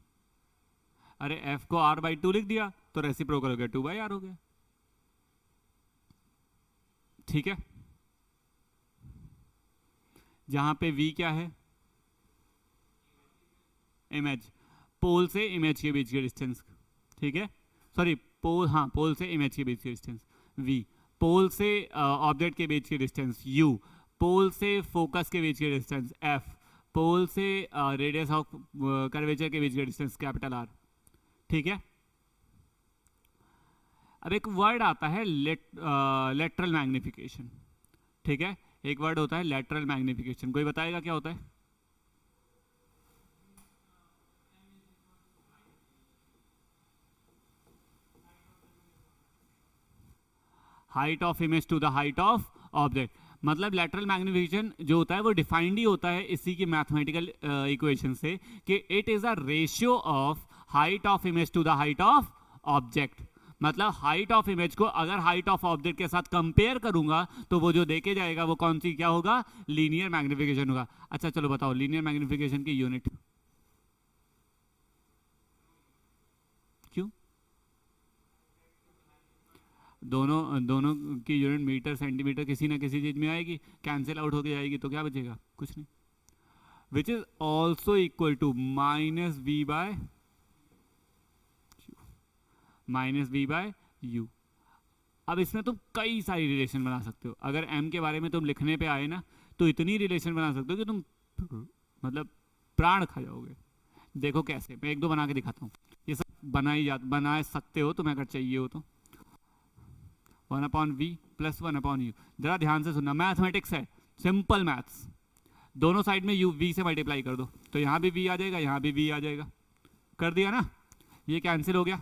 अरे f को r/2 लिख दिया तो रेसिप्रोकल हो गया 2/r हो गया, ठीक है। जहां पे v क्या है, इमेज, पोल से इमेज के बीच की डिस्टेंस, ठीक है, सॉरी पोल, हाँ पोल से इमेज के बीच की डिस्टेंस v, पोल से ऑब्जेक्ट के बीच की डिस्टेंस u, पोल से फोकस के बीच की डिस्टेंस f, पोल से रेडियस ऑफ कर्वेचर के बीच की डिस्टेंस कैपिटल R, ठीक है। अब एक वर्ड आता है लेटरल मैग्निफिकेशन, ठीक है, एक वर्ड होता है लेटरल मैग्निफिकेशन, कोई बताएगा क्या होता है? Height of image to the height of object, मतलब लेटरल मैग्निफिकेशन जो होता है वो डिफाइंड ही होता है इसी की मैथमेटिकल इक्वेशन से कि it is a ratio of height of image to the height of object. मतलब हाइट ऑफ इमेज को अगर हाइट ऑफ ऑब्जेक्ट के साथ कंपेयर करूंगा तो वो जो देखे जाएगा वो कौन सी क्या होगा, लीनियर मैग्निफिकेशन होगा। अच्छा चलो बताओ लीनियर मैग्निफिकेशन की यूनिट क्यों? दोनों दोनों की यूनिट मीटर सेंटीमीटर किसी ना किसी चीज में आएगी, कैंसिल आउट होके जाएगी तो क्या बचेगा, कुछ नहीं, which is also equal to minus V by U. अब इसमें तुम कई सारी रिलेशन बना सकते हो, अगर m के बारे में तुम लिखने पे आए ना तो इतनी रिलेशन बना सकते हो कि तुम मतलब प्राण खा जाओगे। देखो कैसे, मैं एक दो बना के दिखाता हूँ, ये सब बना सकते हो तुम्हें अगर चाहिए हो तो। 1/v प्लस 1/u, जरा ध्यान से सुनना, मैथमेटिक्स है, सिंपल मैथ्स, दोनों साइड में u v से मल्टीप्लाई कर दो तो यहाँ भी v आ जाएगा, यहाँ भी v आ जाएगा, कर दिया ना, ये कैंसिल हो गया,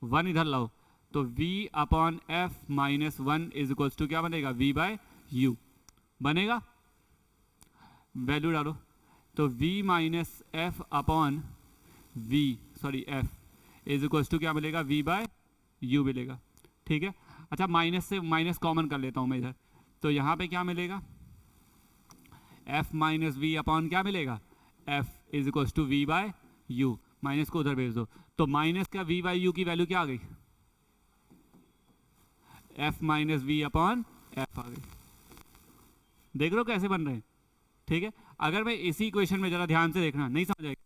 1 इधर लाओ तो v/f minus 1 is equals to क्या बनेगा, v/u बनेगा, वैल्यू डालो तो v minus f upon v sorry f is equals to क्या मिलेगा, v/u मिलेगा, ठीक है। अच्छा माइनस से माइनस कॉमन कर लेता हूं मैं इधर, तो यहाँ पे क्या मिलेगा, f माइनस वी अपॉन क्या मिलेगा, f is equals to v/u, minus को उधर भेज दो तो माइनस का v/u की वैल्यू क्या आ गई, f minus V upon f आ गई। देख रहे हो कैसे बन रहे हैं, ठीक है। अगर मैं इसी इक्वेशन में जरा ध्यान से देखना, नहीं समझ आएगा,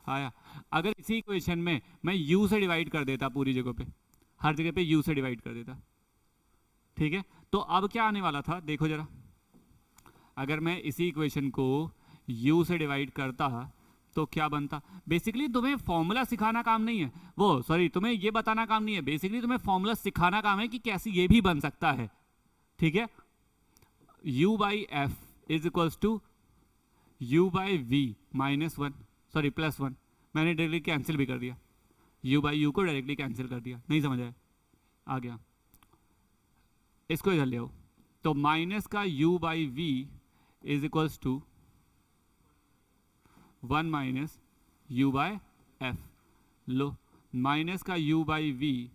आया, अगर इसी इक्वेशन में मैं u से डिवाइड कर देता, पूरी जगह पे हर जगह पे u से डिवाइड कर देता, ठीक है, तो अब क्या आने वाला था देखो जरा, अगर मैं इसी इक्वेशन को u से डिवाइड करता तो क्या बनता। बेसिकली तुम्हें फॉर्मूला सिखाना काम नहीं है, वो सॉरी तुम्हें ये बताना काम नहीं है, बेसिकली तुम्हें फॉर्मूला सिखाना काम है कि कैसे ये भी बन सकता है, ठीक है। u/f is equals to u/v minus 1 sorry plus 1, मैंने डायरेक्टली कैंसिल भी कर दिया, u/u को डायरेक्टली कैंसिल कर दिया, नहीं समझ आया, आ गया, इसको इधर ले आओ तो माइनस का u/v is equals to 1 minus u/f, लो माइनस का u/v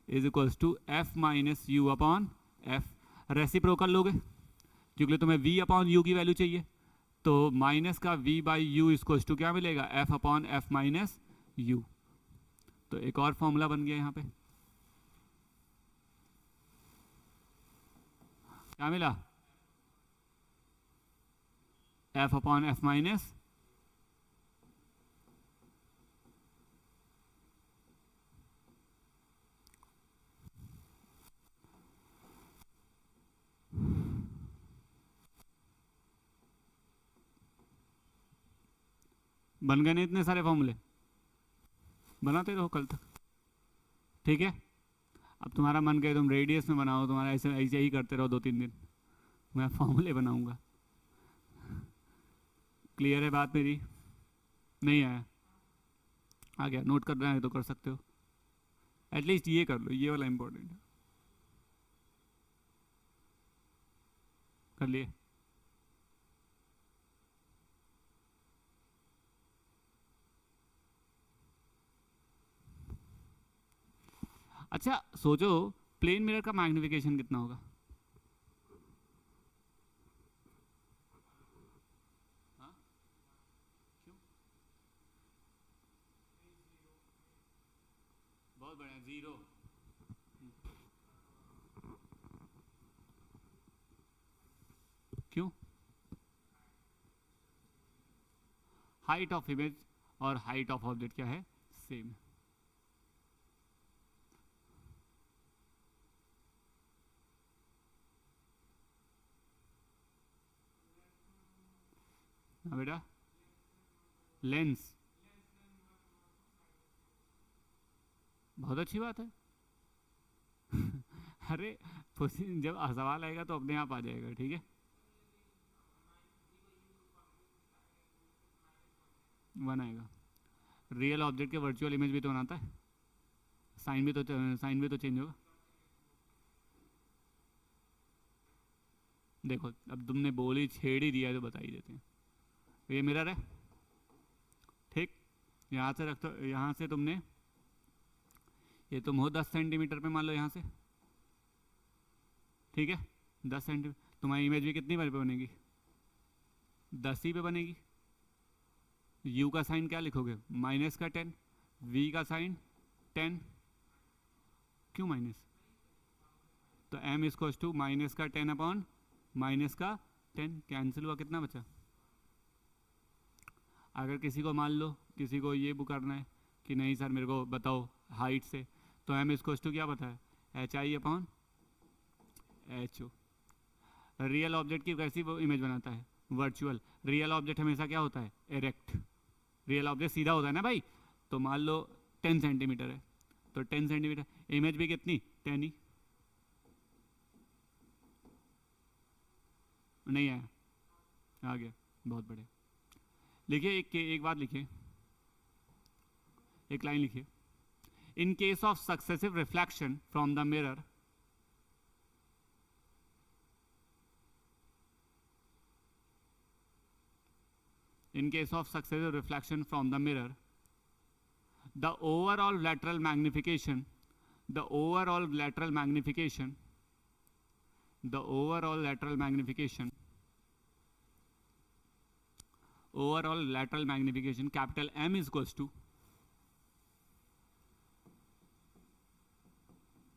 is equals to f minus u upon f, reciprocal लोगे क्योंकि तुम्हें v अपॉन u की वैल्यू चाहिए, तो माइनस का v/u इक्वल्स टू क्या मिलेगा, f upon f minus u, तो एक और फॉर्मूला बन गया यहाँ पे, क्या मिला, f अपॉन f माइनस बन गए नहीं इतने सारे फॉर्मूले, बनाते रहो कल तक, ठीक है। अब तुम्हारा मन करे तुम रेडियस में बनाओ, तुम्हारा ऐसे ऐसे ही करते रहो 2-3 दिन, मैं फॉर्मूले बनाऊंगा, क्लियर है बात मेरी, नहीं आया, आ गया, नोट करना है तो कर सकते हो, एटलीस्ट ये कर लो, ये वाला इंपॉर्टेंट है, कर लिए। अच्छा सोचो, प्लेन मिरर का मैग्निफिकेशन कितना होगा? हाँ? क्यों? बहुत बढ़िया, जीरो। क्यों? हाइट ऑफ इमेज और हाइट ऑफ ऑब्जेक्ट क्या है? सेम। हाँ बेटा, लेंस। बहुत अच्छी बात है। अरे जब सवाल आएगा तो अपने आप आ जाएगा, ठीक है। वन आएगा। रियल ऑब्जेक्ट के वर्चुअल इमेज भी तो बनाता है, साइन भी तो चेंज होगा। देखो अब तुमने बोली छेड़ ही दिया है तो बता ही देते हैं। ये मिरर है, ठीक। यहाँ से रख दो, यहाँ से तुमने, ये तुम हो 10 सेंटीमीटर पे मान लो यहाँ से, ठीक है। 10 सेंटीमीटर, तुम्हारी इमेज भी कितनी बार पे बनेगी? 10 ही पे बनेगी। यू का साइन क्या लिखोगे? -10। वी का साइन 10। क्यों माइनस? तो एम इज टू माइनस का 10 अपॉन -10, कैंसिल हुआ, कितना बचा? अगर किसी को मान लो, किसी को ये बुक करना है कि नहीं सर मेरे को बताओ हाइट से, तो एम इज टू क्या पता है? HI upon HO। Real object की कैसी वो इमेज बनाता है? वर्चुअल। रियल ऑब्जेक्ट हमेशा क्या होता है? एरेक्ट। रियल ऑब्जेक्ट सीधा होता है ना भाई। तो मान लो 10 सेंटीमीटर है, तो 10 सेंटीमीटर, इमेज भी कितनी? 10 ही। नहीं आया? आ गया, बहुत बढ़िया। लिखिए एक बात लिखिए, एक लाइन लिखिए। In case of successive reflection from the mirror, in case of successive reflection from the mirror, the overall lateral magnification, the overall lateral magnification, the overall lateral magnification, overall lateral magnification, capital M is equals to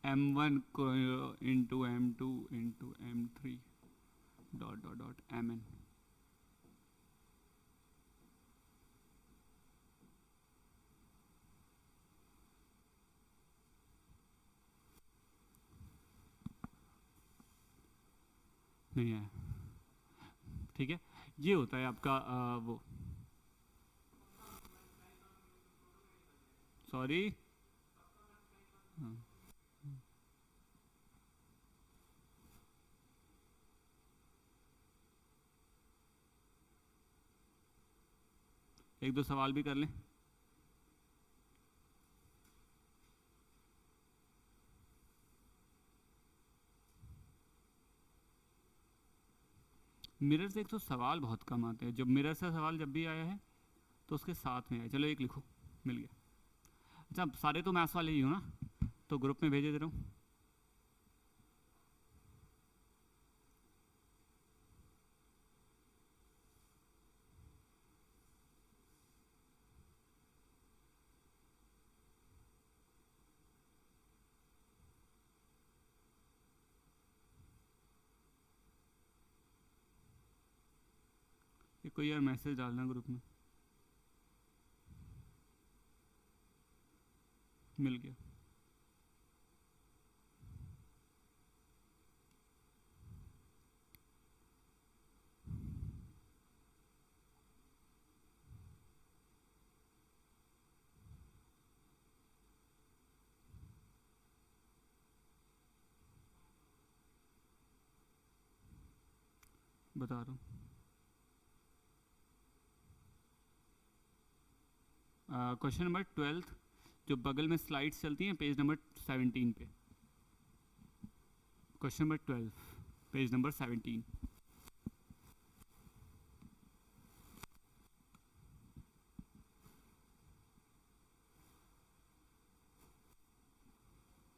M1 into M2 into M3 dot dot dot Mn। नहीं है, ठीक है। ये होता है आपका वो, sorry, हाँ। एक दो सवाल भी कर लें। मिरर से एक तो सवाल बहुत कम आते हैं, जब मिरर से सवाल जब भी आया है तो उसके साथ में आया। चलो एक लिखो, मिल गया। अच्छा सारे तो मैथ्स वाले ही हो ना, तो ग्रुप में भेजे दे रहा हूँ। ये कोई यार मैसेज डालना ग्रुप में, मिल गया। बता रहा हूँ। क्वेश्चन नंबर 12, जो बगल में स्लाइड्स चलती हैं पेज नंबर 17 पे। Question number 12, page number 17।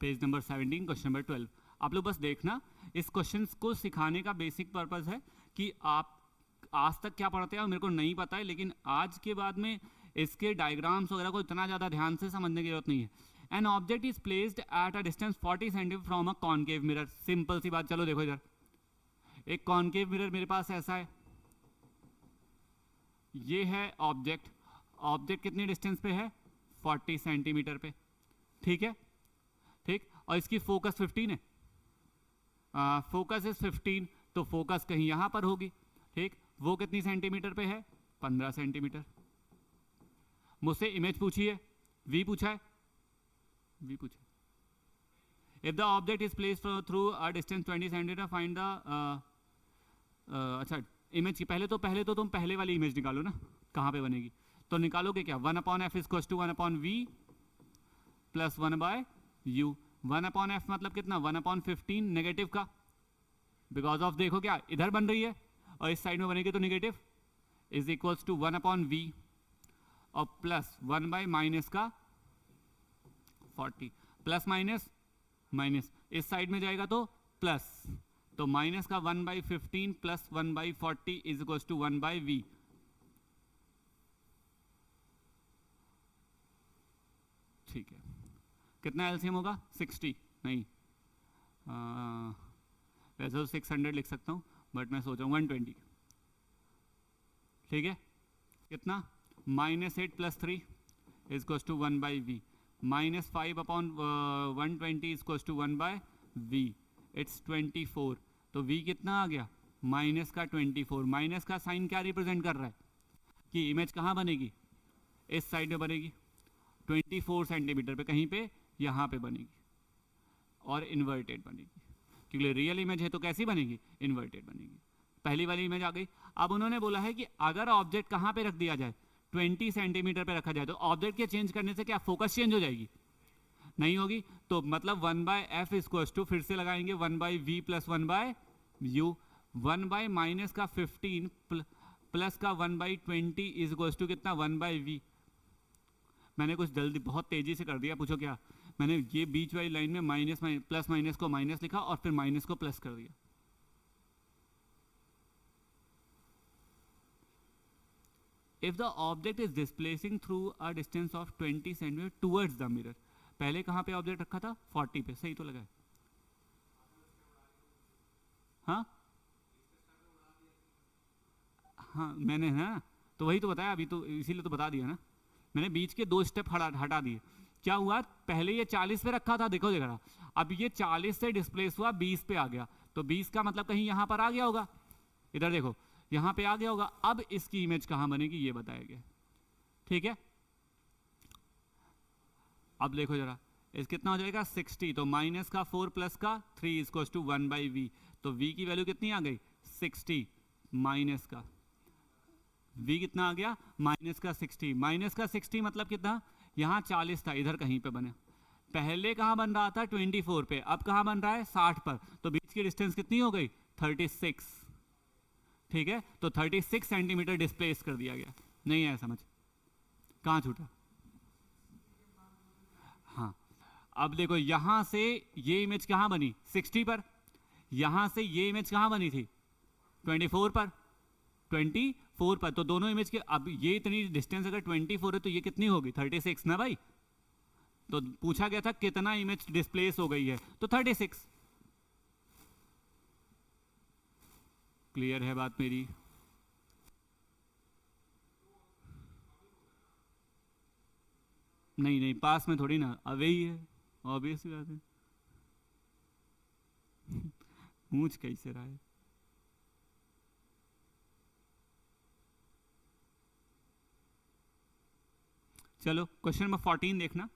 Page number 17 question number 12। आप लोग बस देखना, इस क्वेश्चन को सिखाने का बेसिक पर्पस है कि आप आज तक क्या पढ़ते हैं और मेरे को नहीं पता है, लेकिन आज के बाद में इसके डायग्राम्स वगैरह को इतना ज़्यादा ध्यान से समझने की जरूरत नहीं है। An object is placed at a distance 40 centimetre from a concave mirror. Simple सी बात, चलो देखो इधर एक कॉनकेव मिरर मेरे पास ऐसा है, ये है ऑब्जेक्ट। ऑब्जेक्ट कितनी डिस्टेंस पे है? 40 सेंटीमीटर पे, ठीक है, ठीक। और इसकी फोकस 15 है, फोकस इज 15, तो फोकस कहीं यहां पर होगी, ठीक। वो कितनी सेंटीमीटर पे है? 15 सेंटीमीटर। मुझसे इमेज पूछी है, वी पूछा है, वी पूछा। If the object is placed through a distance 20 centimetre find the अच्छा इमेज की पहले तो तुम पहले वाली इमेज निकालो ना, कहाँ पे बनेगी? तो निकालोगे क्या? 1/f is to 1/v plus 1/u। 1/f मतलब कितना? 1/15 नेगेटिव का, बिकॉज ऑफ देखो क्या इधर बन रही है और इस साइड में बनेगी तो negative, is equals to 1/v और प्लस 1/- का 40, प्लस माइनस माइनस इस साइड में जाएगा तो प्लस, तो माइनस का 1/15 plus 1/40 is equals to 1/v। ठीक है, कितना एलसीएम होगा? 60 नहीं, वैसे तो 600 लिख सकता हूँ, बट मैं सोच रहा हूँ 120, ठीक है। कितना? -8 + 3 is equals to 1/v, -5/120 is equals to 1/v, it's 24। तो v कितना आ गया? माइनस का 24। माइनस का साइन क्या रिप्रेजेंट कर रहा है कि इमेज कहाँ बनेगी? इस साइड में बनेगी, 24 सेंटीमीटर पे, कहीं पे यहाँ पे बनेगी और इन्वर्टेड बनेगी, क्योंकि रियल इमेज है तो कैसी बनेगी? इन्वर्टेड बनेगी। पहली वाली इमेज आ गई। अब उन्होंने बोला है कि अगर ऑब्जेक्ट कहाँ पे रख दिया जाए? 20 सेंटीमीटर पे रखा जाए, तो ऑब्जेक्ट के चेंज करने से क्या फोकस चेंज हो जाएगी? नहीं होगी। तो मतलब 1/f इक्वल्स टू, फिर से लगाएंगे 1/v प्लस 1/u, 1/- का 15 प्लस का 1/20 इज इक्वल्स टू कितना? 1/v। मैंने कुछ जल्दी बहुत तेजी से कर दिया, पूछो क्या? मैंने ये बीच वाली लाइन में माइनस प्लस माइनस को माइनस लिखा और फिर माइनस को प्लस कर दिया। If the object is displacing through a distance of 20 centimetre towards the mirror, पहले कहाँ पे ऑब्जेक्ट रखा था? 40 पे, सही तो लगा है? हाँ हाँ, मैंने है ना, तो वही तो बताया अभी, तो इसीलिए तो बता दिया ना मैंने, बीच के 2 स्टेप हटा दिए। क्या हुआ? पहले ये 40 पे रखा था, देखो देखा, अब ये 40 से डिस्प्लेस हुआ 20 पे आ गया, तो 20 का मतलब कहीं यहाँ पर आ गया होगा, इधर देखो यहाँ पे आ गया होगा। अब इसकी इमेज कहाँ बनेगी ये बताया गया, ठीक है। अब देखो जरा, इस कितना हो जाएगा? 60, तो माइनस का 4 प्लस का 3 इज टू 1/v, तो v की वैल्यू कितनी आ गई? 60, माइनस का v कितना आ गया? माइनस का 60। माइनस का 60 मतलब कितना? यहाँ 40 था, इधर कहीं पे बने। पहले कहाँ बन रहा था? 24 पे, अब कहाँ बन रहा है? 60 पर, तो बीच की डिस्टेंस कितनी हो गई? 36, ठीक है। तो 36 सेंटीमीटर डिस्प्लेस कर दिया गया। नहीं है समझ? कहाँ छूटा? हाँ, अब देखो यहाँ से ये इमेज कहाँ बनी? 60 पर। यहाँ से ये इमेज कहाँ बनी थी? 24 पर। 24 पर, तो दोनों इमेज के, अब ये इतनी डिस्टेंस अगर 24 है तो ये कितनी होगी? 36 ना भाई। तो पूछा गया था कितना इमेज डिस्प्लेस हो गई है, तो 36। क्लियर है बात मेरी? नहीं नहीं, पास में थोड़ी ना, अवे ही है, ऑब्वियस बात है। पूछ कैसे रहा है? चलो क्वेश्चन नंबर 14 देखना।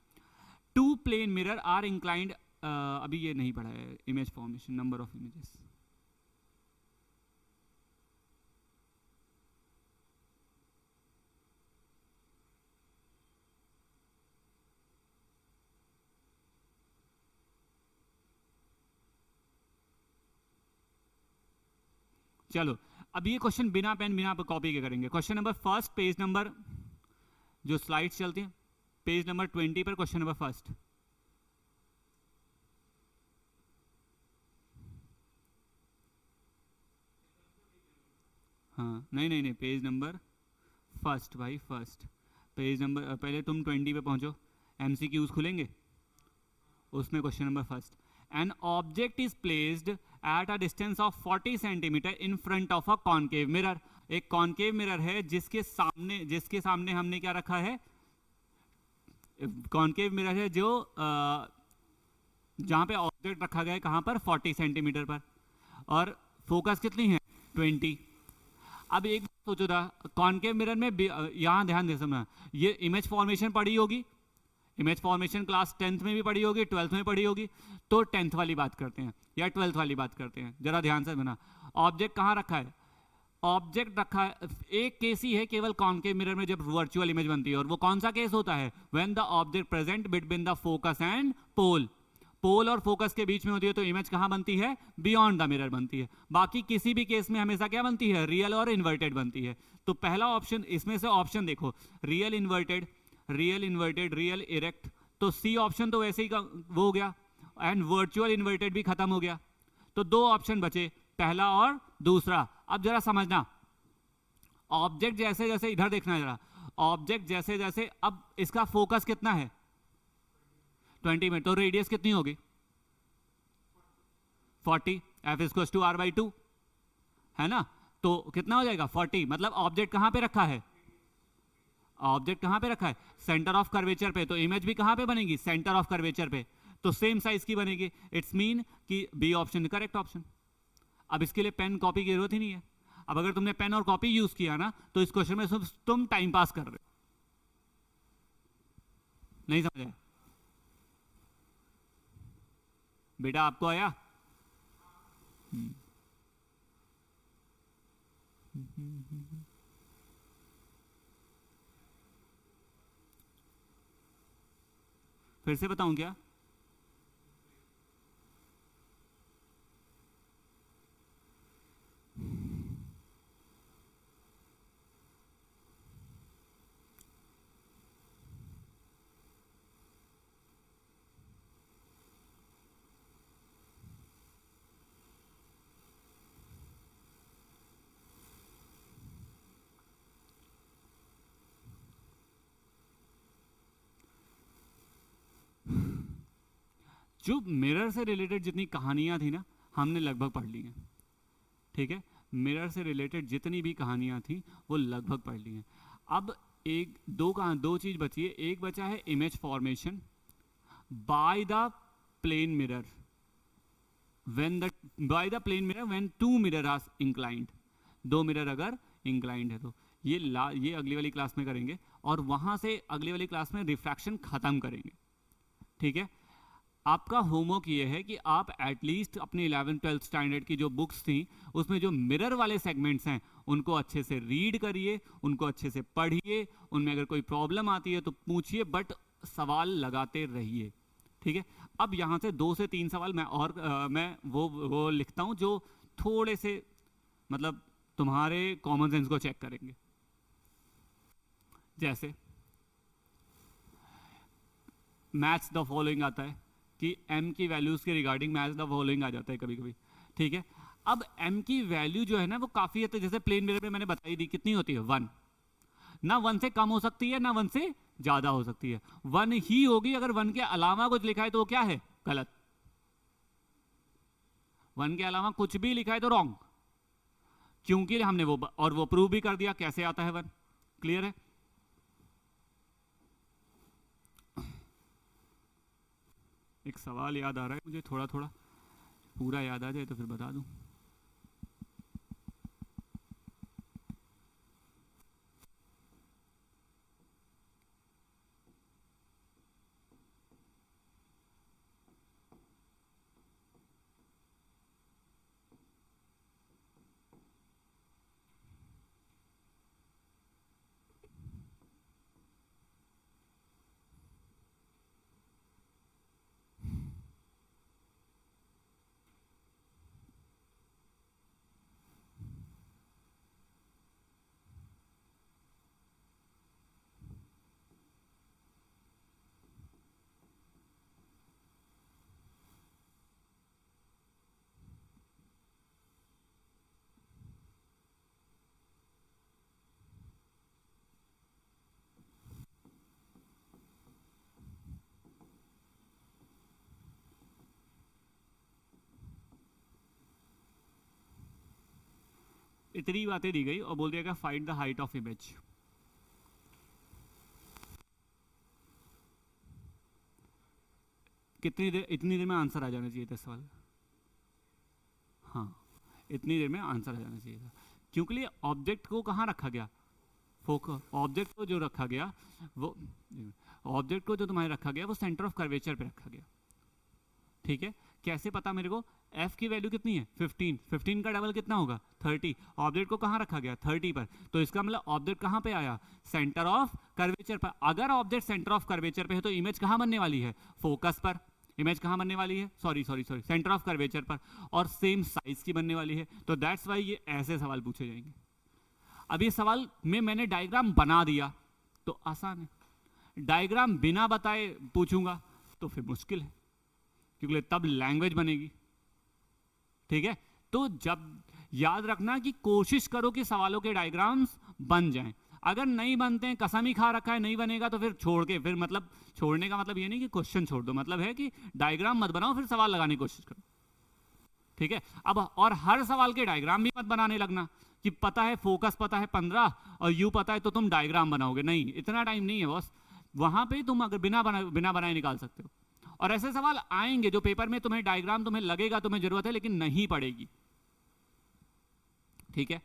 2 प्लेन मिरर आर इंक्लाइंड, अभी ये नहीं पढ़ा है, image formation, number of images. चलो अब ये क्वेश्चन बिना पेन बिना कॉपी के करेंगे। Question number first, page number, जो स्लाइड्स चलती हैं, पेज नंबर 20 पर क्वेश्चन नंबर फर्स्ट। हाँ नहीं नहीं नहीं, पेज नंबर फर्स्ट भाई, फर्स्ट पेज नंबर, पहले तुम 20 पे पहुंचो, MCQs खुलेंगे, उसमें question number first, N object is placed at a distance of 40 centimetre in front of a concave mirror. एक कॉनकेव मिरर है जिसके सामने हमने क्या रखा है, कॉनकेव मिरर है जो जहां पे ऑब्जेक्ट रखा गया है कहां पर, 40 सेंटीमीटर पर, और फोकस कितनी है, 20। अब एक बात सोचो था, कॉनकेव मिरर में यहां ध्यान दे समझना, ये इमेज फॉर्मेशन पढ़ी होगी, इमेज फॉर्मेशन क्लास 10th में भी पढ़ी होगी, 12th में पढ़ी होगी, तो 10th वाली बात करते हैं या 12th वाली बात करते हैं, जरा ध्यान से सुना। ऑब्जेक्ट कहां रखा है, ऑब्जेक्ट रखा है, एक केस ही है केवल कॉनकेव मिरर में जब वर्चुअल इमेज बनती है, और वो कौन सा केस होता है, when the object present between the focus and pole, pole और फोकस के बीच में होती है, तो इमेज कहां बनती है, बियॉन्ड द मिरर बनती है। बाकी किसी भी केस में हमेशा क्या बनती है, रियल और इन्वर्टेड बनती है। तो पहला ऑप्शन, इसमें से ऑप्शन देखो, real inverted, real inverted, real erect, तो सी ऑप्शन तो वैसे ही वो हो गया, एंड वर्चुअल इन्वर्टेड भी खत्म हो गया, तो दो ऑप्शन बचे, पहला और दूसरा। अब जरा समझना, ऑब्जेक्ट जैसे जैसे, इधर देखना जरा, ऑब्जेक्ट जैसे जैसे, अब इसका फोकस कितना है 20 में, तो रेडियस कितनी होगी 40, F equal to R by 2 है ना, तो कितना हो जाएगा 40, मतलब ऑब्जेक्ट कहां पे रखा है, ऑब्जेक्ट कहां पे रखा है, सेंटर ऑफ कर्वेचर पे, तो इमेज भी कहां पे बनेगी, सेंटर ऑफ कर्वेचर पे, तो सेम साइज की बनेगी। इट्स मीन कि बी ऑप्शन करेक्ट ऑप्शन। अब इसके लिए पेन कॉपी की जरूरत ही नहीं है। अब अगर तुमने पेन और कॉपी यूज किया ना, तो इस क्वेश्चन में तुम टाइम पास कर रहे हो, नहीं समझे बेटा, आपको आया? फिर से बताऊं क्या, जो मिरर से रिलेटेड जितनी कहानियां थी ना, हमने लगभग पढ़ ली हैं, ठीक है, मिरर से रिलेटेड जितनी भी कहानियां थी वो लगभग पढ़ ली हैं। अब एक दो चीज बची है, एक बचा है image formation by the plane mirror, by the plane mirror when two mirror are inclined, दो मिरर अगर इंक्लाइंड है तो, ये अगली वाली क्लास में करेंगे, और वहां से अगली वाली क्लास में रिफ्रैक्शन खत्म करेंगे, ठीक है। आपका होमवर्क ये है कि आप एटलीस्ट अपनी 11th-12th स्टैंडर्ड की जो बुक्स थी उसमें जो मिरर वाले सेगमेंट्स हैं उनको अच्छे से रीड करिए, उनको अच्छे से पढ़िए, उनमें अगर कोई प्रॉब्लम आती है तो पूछिए, बट सवाल लगाते रहिए, ठीक है। अब यहाँ से 2 से 3 सवाल मैं वो लिखता हूँ जो थोड़े से मतलब तुम्हारे कॉमन सेंस को चेक करेंगे। जैसे मैच द फॉलोइंग आता है कि m की वैल्यूज के रिगार्डिंग मैच द फॉलोइंग आ जाता है कभी कभी, ठीक है। अब m की वैल्यू जो है ना वो काफी है, जैसे प्लेन मिरर में मैंने बताई दी कितनी होती है 1, ना 1 से कम हो सकती है ना 1 से ज्यादा हो सकती है, 1 ही होगी। अगर 1 के अलावा कुछ लिखा है तो वो क्या है, गलत। 1 के अलावा कुछ भी लिखा है तो रॉन्ग, क्योंकि हमने वो प्रूव भी कर दिया कैसे आता है 1, क्लियर है। एक सवाल याद आ रहा है मुझे थोड़ा थोड़ा, पूरा याद आ जाए तो फिर बता दूं। इतनी बातें दी गई और बोल दिया गया find the height of image. कितनी देर, इतनी देर में आंसर आ जाना चाहिए था सवाल। हाँ, इतनी देर में आंसर आ जाना चाहिए था, क्योंकि ऑब्जेक्ट को कहाँ रखा गया, फोकस। ऑब्जेक्ट को जो रखा गया वो, ऑब्जेक्ट को जो तुम्हारे रखा गया वो सेंटर ऑफ कर्वेचर पे रखा गया, ठीक है। कैसे पता मेरे को, f की वैल्यू कितनी है 15, 15 का डबल कितना होगा 30। ऑब्जेक्ट को कहाँ रखा गया 30 पर, तो इसका मतलब ऑब्जेक्ट कहाँ पे आया, सेंटर ऑफ कर्वेचर पर। अगर ऑब्जेक्ट सेंटर ऑफ कर्वेचर पे है तो इमेज कहाँ बनने वाली है, फोकस पर। इमेज कहाँ बनने वाली है, सॉरी सेंटर ऑफ कर्वेचर पर, और सेम साइज की बनने वाली है। तो दैट्स वाई ये ऐसे सवाल पूछे जाएंगे। अब ये सवाल में मैंने डायग्राम बना दिया तो आसान है, डायग्राम बिना बताए पूछूंगा तो फिर मुश्किल है, क्योंकि तब लैंग्वेज बनेगी, ठीक है। तो जब याद रखना कि कोशिश करो कि सवालों के डायग्राम्स बन जाएं। अगर नहीं बनते हैं, कसम ही खा रखा है नहीं बनेगा, तो फिर छोड़ के, फिर मतलब छोड़ने का मतलब ये नहीं कि क्वेश्चन छोड़ दो, मतलब है कि डायग्राम मत बनाओ, फिर सवाल लगाने की कोशिश करो, ठीक है। अब और हर सवाल के डायग्राम भी मत बनाने लगना कि पता है फोकस पता है 15 और यू पता है तो तुम डायग्राम बनाओगे, नहीं, इतना टाइम नहीं है बॉस। वहां पे तुम अगर बिना बनाए निकाल सकते हो। और ऐसे सवाल आएंगे जो पेपर में तुम्हें डायग्राम तुम्हें लगेगा तुम्हें जरूरत है लेकिन नहीं पड़ेगी, ठीक है।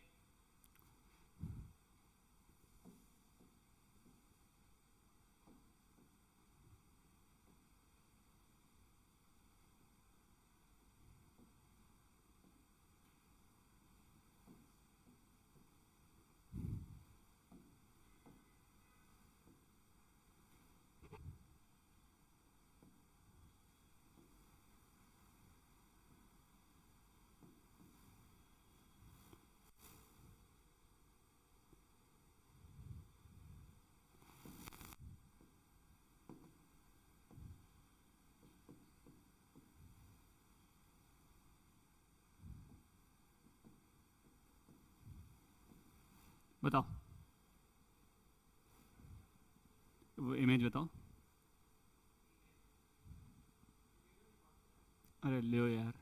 बताओ, वो इमेज बताओ। अरे ले यार,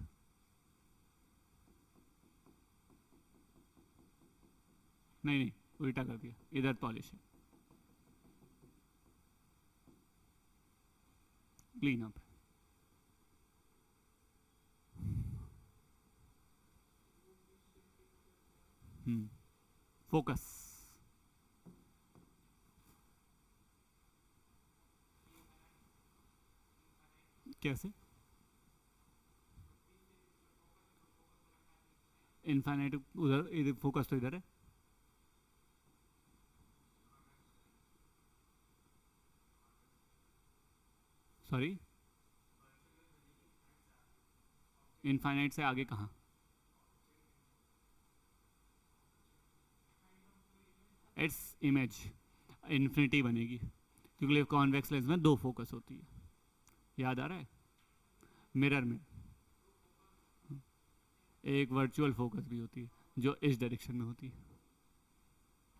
नहीं नहीं उल्टा कर दिया, इधर पॉलिश है, क्लीन अप। फोकस कैसे, इनफाइनाइट उधर, इधर फोकस तो इधर है। सॉरी, इनफाइनाइट से आगे कहाँ, इट्स इमेज इन्फिनिटी बनेगी, क्योंकि कॉन्वेक्स लेंस में दो फोकस होती है, याद आ रहा है। मिरर में एक वर्चुअल फोकस भी होती है जो इस डायरेक्शन में होती है,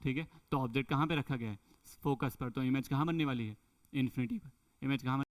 ठीक है। तो ऑब्जेक्ट कहाँ पे रखा गया है, फोकस पर, तो इमेज कहाँ बनने वाली है, इन्फिनिटी पर। इमेज कहाँ